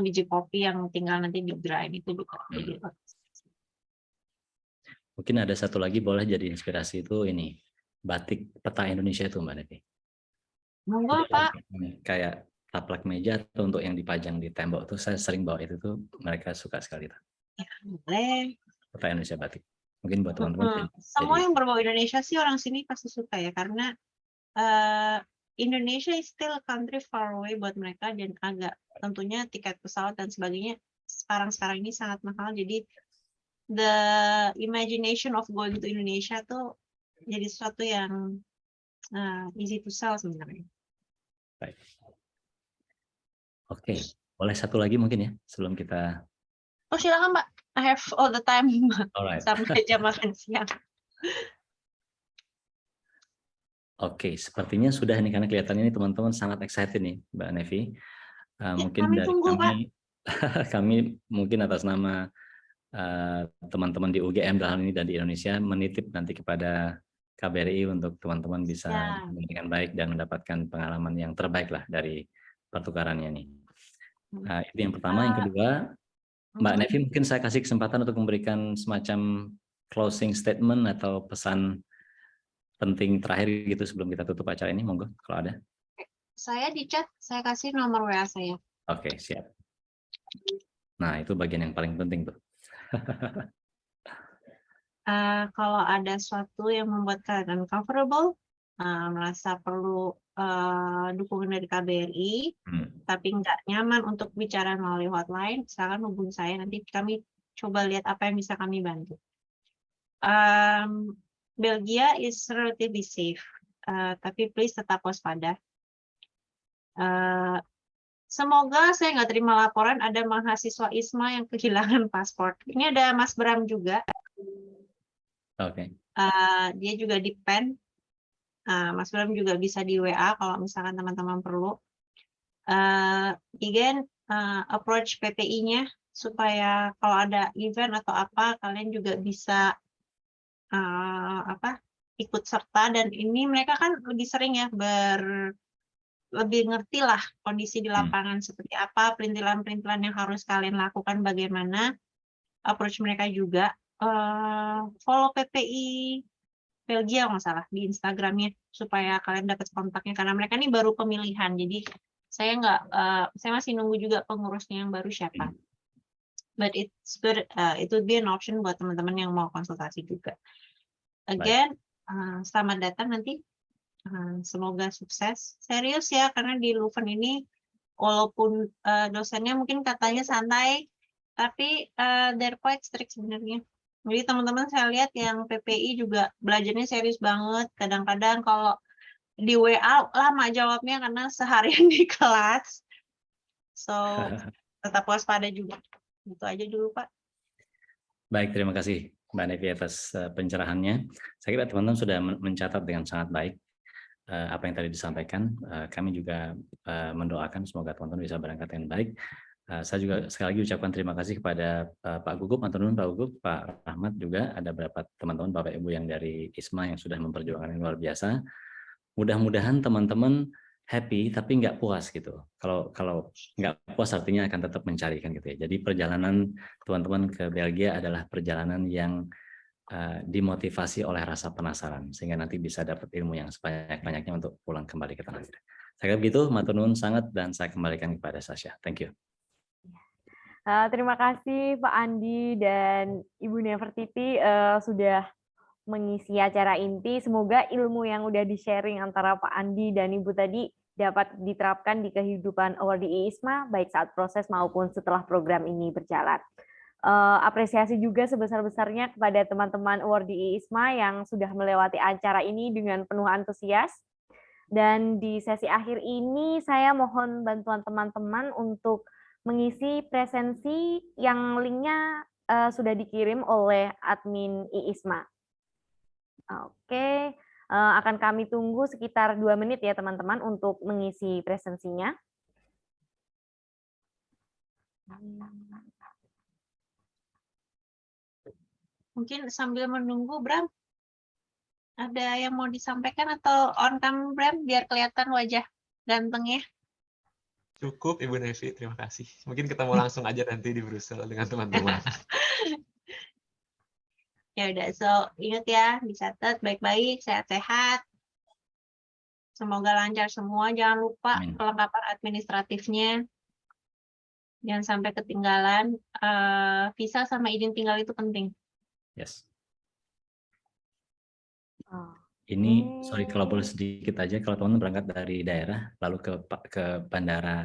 biji kopi yang tinggal nanti di grind itu juga. Mungkin ada satu lagi boleh jadi inspirasi itu ini batik peta Indonesia itu Mbak Nevi. Monggo Pak. Kayak taplak meja atau untuk yang dipajang di tembok tuh saya sering bawa itu tuh, mereka suka sekali tuh. Ya, boleh. Peta Indonesia batik. Mungkin buat teman-teman. Semua yang berbau Indonesia sih orang sini pasti suka ya, karena Indonesia is still a country far away buat mereka, dan agak tentunya tiket pesawat dan sebagainya sekarang ini sangat mahal, jadi the imagination of going to Indonesia tuh jadi sesuatu yang easy to sell sebenarnya. Baik. Oke, boleh satu lagi mungkin ya sebelum kita. Oh silakan Mbak, I have all the time. Alright. Sampai jam makan siang. Oke, sepertinya sudah ini karena kelihatannya ini teman-teman sangat excited nih, Mbak Nevi. Mungkin kami dari tunggu, kami mungkin atas nama teman-teman di UGM dalam ini dan di Indonesia menitip nanti kepada KBRI untuk teman-teman bisa Ya. dengan baik dan mendapatkan pengalaman yang terbaik lah dari pertukarannya nih. Nah, itu yang pertama. Yang kedua, Mbak Nevi, mungkin saya kasih kesempatan untuk memberikan semacam closing statement atau pesan penting terakhir gitu sebelum kita tutup acara ini, monggo kalau ada. Saya di chat, saya kasih nomor WA saya. Oke, siap. Nah, itu bagian yang paling penting tuh. Kalau ada sesuatu yang membuat kalian uncomfortable, merasa perlu dukungan dari KBRI, tapi nggak nyaman untuk bicara melalui hotline, silakan hubungi saya, nanti kami coba lihat apa yang bisa kami bantu. Belgia is relatively safe, tapi please tetap waspada. Semoga saya nggak terima laporan ada mahasiswa ISMA yang kehilangan paspor. Ini ada Mas Bram juga. Oke. Dia juga di PEN. Mas Bram juga bisa di WA kalau misalkan teman-teman perlu. Again, approach PPI-nya supaya kalau ada event atau apa kalian juga bisa ikut serta, dan ini mereka kan lebih sering ya lebih ngerti lah kondisi di lapangan seperti apa, perintilan-perintilan yang harus kalian lakukan bagaimana, approach mereka juga. Follow PPI Belgia nggak salah di Instagramnya supaya kalian dapat kontaknya, karena mereka ini baru pemilihan, jadi saya masih nunggu juga pengurusnya yang baru siapa. But it's good, it would be an option buat teman-teman yang mau konsultasi juga. Again, selamat datang nanti. Semoga sukses. Serius ya, karena di Leuven ini walaupun dosennya mungkin katanya santai, tapi they're quite strict sebenarnya. Jadi teman-teman saya lihat yang PPI juga belajarnya serius banget. Kadang-kadang kalau di WA lama jawabnya karena seharian di kelas. So tetap waspada juga. Gitu aja dulu Pak. Baik, terima kasih Mbak Nevi atas pencerahannya. Saya kira teman-teman sudah mencatat dengan sangat baik apa yang tadi disampaikan. Kami juga mendoakan semoga teman-teman bisa berangkat dengan baik. Saya juga sekali lagi ucapkan terima kasih kepada Pak Gugup, Pak Gugup, Pak Rahmat juga, ada beberapa teman-teman Bapak Ibu yang dari ISMA yang sudah memperjuangkan yang luar biasa. Mudah-mudahan teman-teman happy tapi nggak puas gitu. Kalau nggak puas artinya akan tetap mencari kan gitu ya. Jadi perjalanan teman-teman ke Belgia adalah perjalanan yang dimotivasi oleh rasa penasaran sehingga nanti bisa dapat ilmu yang sebanyak-banyaknya untuk pulang kembali ke tanah air. Saya kira begitu, matur nuwun sangat, dan saya kembalikan kepada Sasha. Thank you. Terima kasih Pak Andi dan Ibu Nefertiti sudah mengisi acara inti. Semoga ilmu yang udah di-sharing antara Pak Andi dan Ibu tadi dapat diterapkan di kehidupan awardee ISMA, baik saat proses maupun setelah program ini berjalan. Apresiasi juga sebesar-besarnya kepada teman-teman awardee ISMA yang sudah melewati acara ini dengan penuh antusias. Dan di sesi akhir ini saya mohon bantuan teman-teman untuk mengisi presensi yang linknya sudah dikirim oleh admin ISMA. Oke, akan kami tunggu sekitar 2 menit ya teman-teman untuk mengisi presensinya. Mungkin sambil menunggu, Bram, ada yang mau disampaikan atau on cam, Bram, biar kelihatan wajah gantengnya? Cukup, Ibu Nevi, terima kasih. Mungkin ketemu langsung aja nanti di Brussel dengan teman-teman. Ya udah, so ingat ya, dicatat baik-baik, sehat-sehat. Semoga lancar semua, jangan lupa kelengkapan administratifnya. Jangan sampai ketinggalan. Visa sama izin tinggal itu penting. Yes. Ini, sorry kalau boleh sedikit aja, kalau teman-teman berangkat dari daerah, lalu ke bandara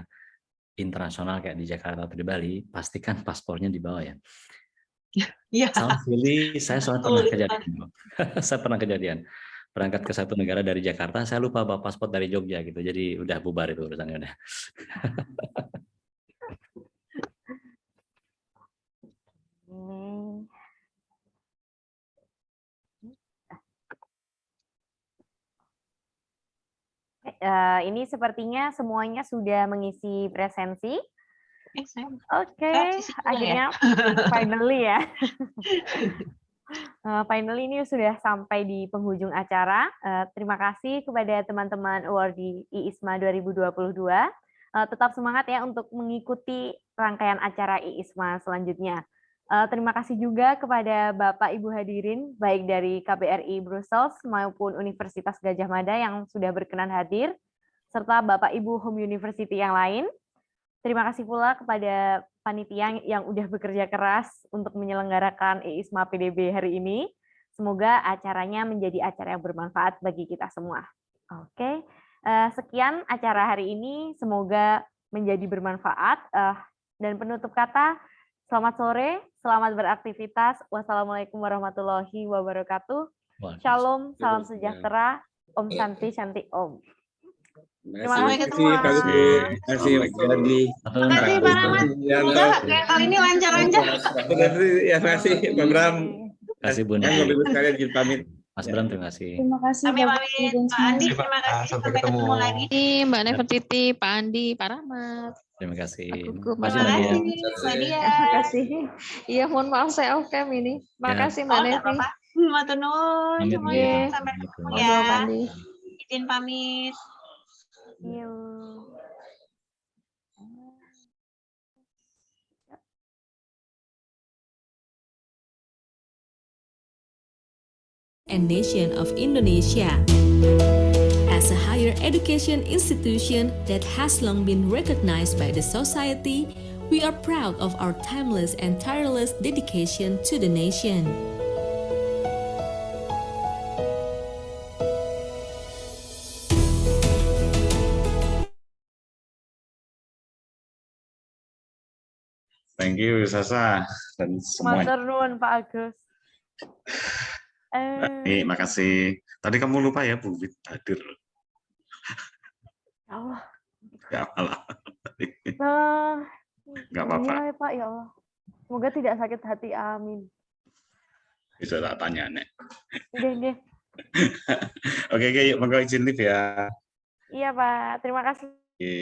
internasional kayak di Jakarta atau di Bali, pastikan paspornya dibawa ya. Iya. Salah pilih, saya soalnya pernah kejadian. Saya pernah kejadian. Berangkat ke satu negara dari Jakarta, saya lupa bawa paspor dari Jogja gitu, jadi udah bubar itu urusannya udah. Ini sepertinya semuanya sudah mengisi presensi. Oke, akhirnya finally ya. Finally ini sudah sampai di penghujung acara. Terima kasih kepada teman-teman awardee IISMA 2022. Tetap semangat ya untuk mengikuti rangkaian acara IISMA selanjutnya. Terima kasih juga kepada Bapak Ibu hadirin, baik dari KBRI Brussels maupun Universitas Gadjah Mada yang sudah berkenan hadir, serta Bapak Ibu Home University yang lain. Terima kasih pula kepada panitia yang udah bekerja keras untuk menyelenggarakan IISMA PDB hari ini. Semoga acaranya menjadi acara yang bermanfaat bagi kita semua. Oke, sekian acara hari ini. Semoga menjadi bermanfaat. Dan penutup kata, selamat sore, selamat beraktivitas. Wassalamualaikum warahmatullahi wabarakatuh. Shalom, salam sejahtera. Om Santi, Shanti Om. Terima Sampai kasih. ketemu. Terima kasih Pak Gandhi. Terima kasih Pak Rahmat. Semoga kayak kali ini lancar-lancar. Ya, terima kasih Pak Bram. Terima kasih Bunda. Bapak Ibu sekalian izin pamit. Mas Bram, terima kasih. Terima kasih Kami Bapak pamit. Ibu dan Pak Andi, semua. terima kasih. Sampai Sampai ketemu ketemu. lagi. Mbak Nefertiti, Pak Andi, Pak Rahmat. Terima kasih. Gugup, Terima Terima kasih, kasih, Nadia. Mbak Dia. Terima kasih. Iya, mohon maaf saya off cam ini. Ya. Makasih Oh, Mbak nggak Nevi. apa-apa. Matur nuwun Pamit, semuanya. Nadia. Sampai ketemu Assalamualaikum. ya. Pak Andi. Izin pamit. Yuk. and Nation of Indonesia. As a higher education institution that has long been recognized by the society, we are proud of our timeless and tireless dedication to the nation. Thank you Sasa dan semuanya. Matur nuwun Pak Agus. Baik, makasih. Tadi kamu lupa ya Bu Wit hadir. Ya Allah. Ya Allah. Nah, Nggak apa-apa. iya ya Pak, ya Allah. Semoga tidak sakit hati, amin. Bisa tak tanya nek. Nggih. Oke, yuk monggo izin live ya. Iya Pak, terima kasih. Oke.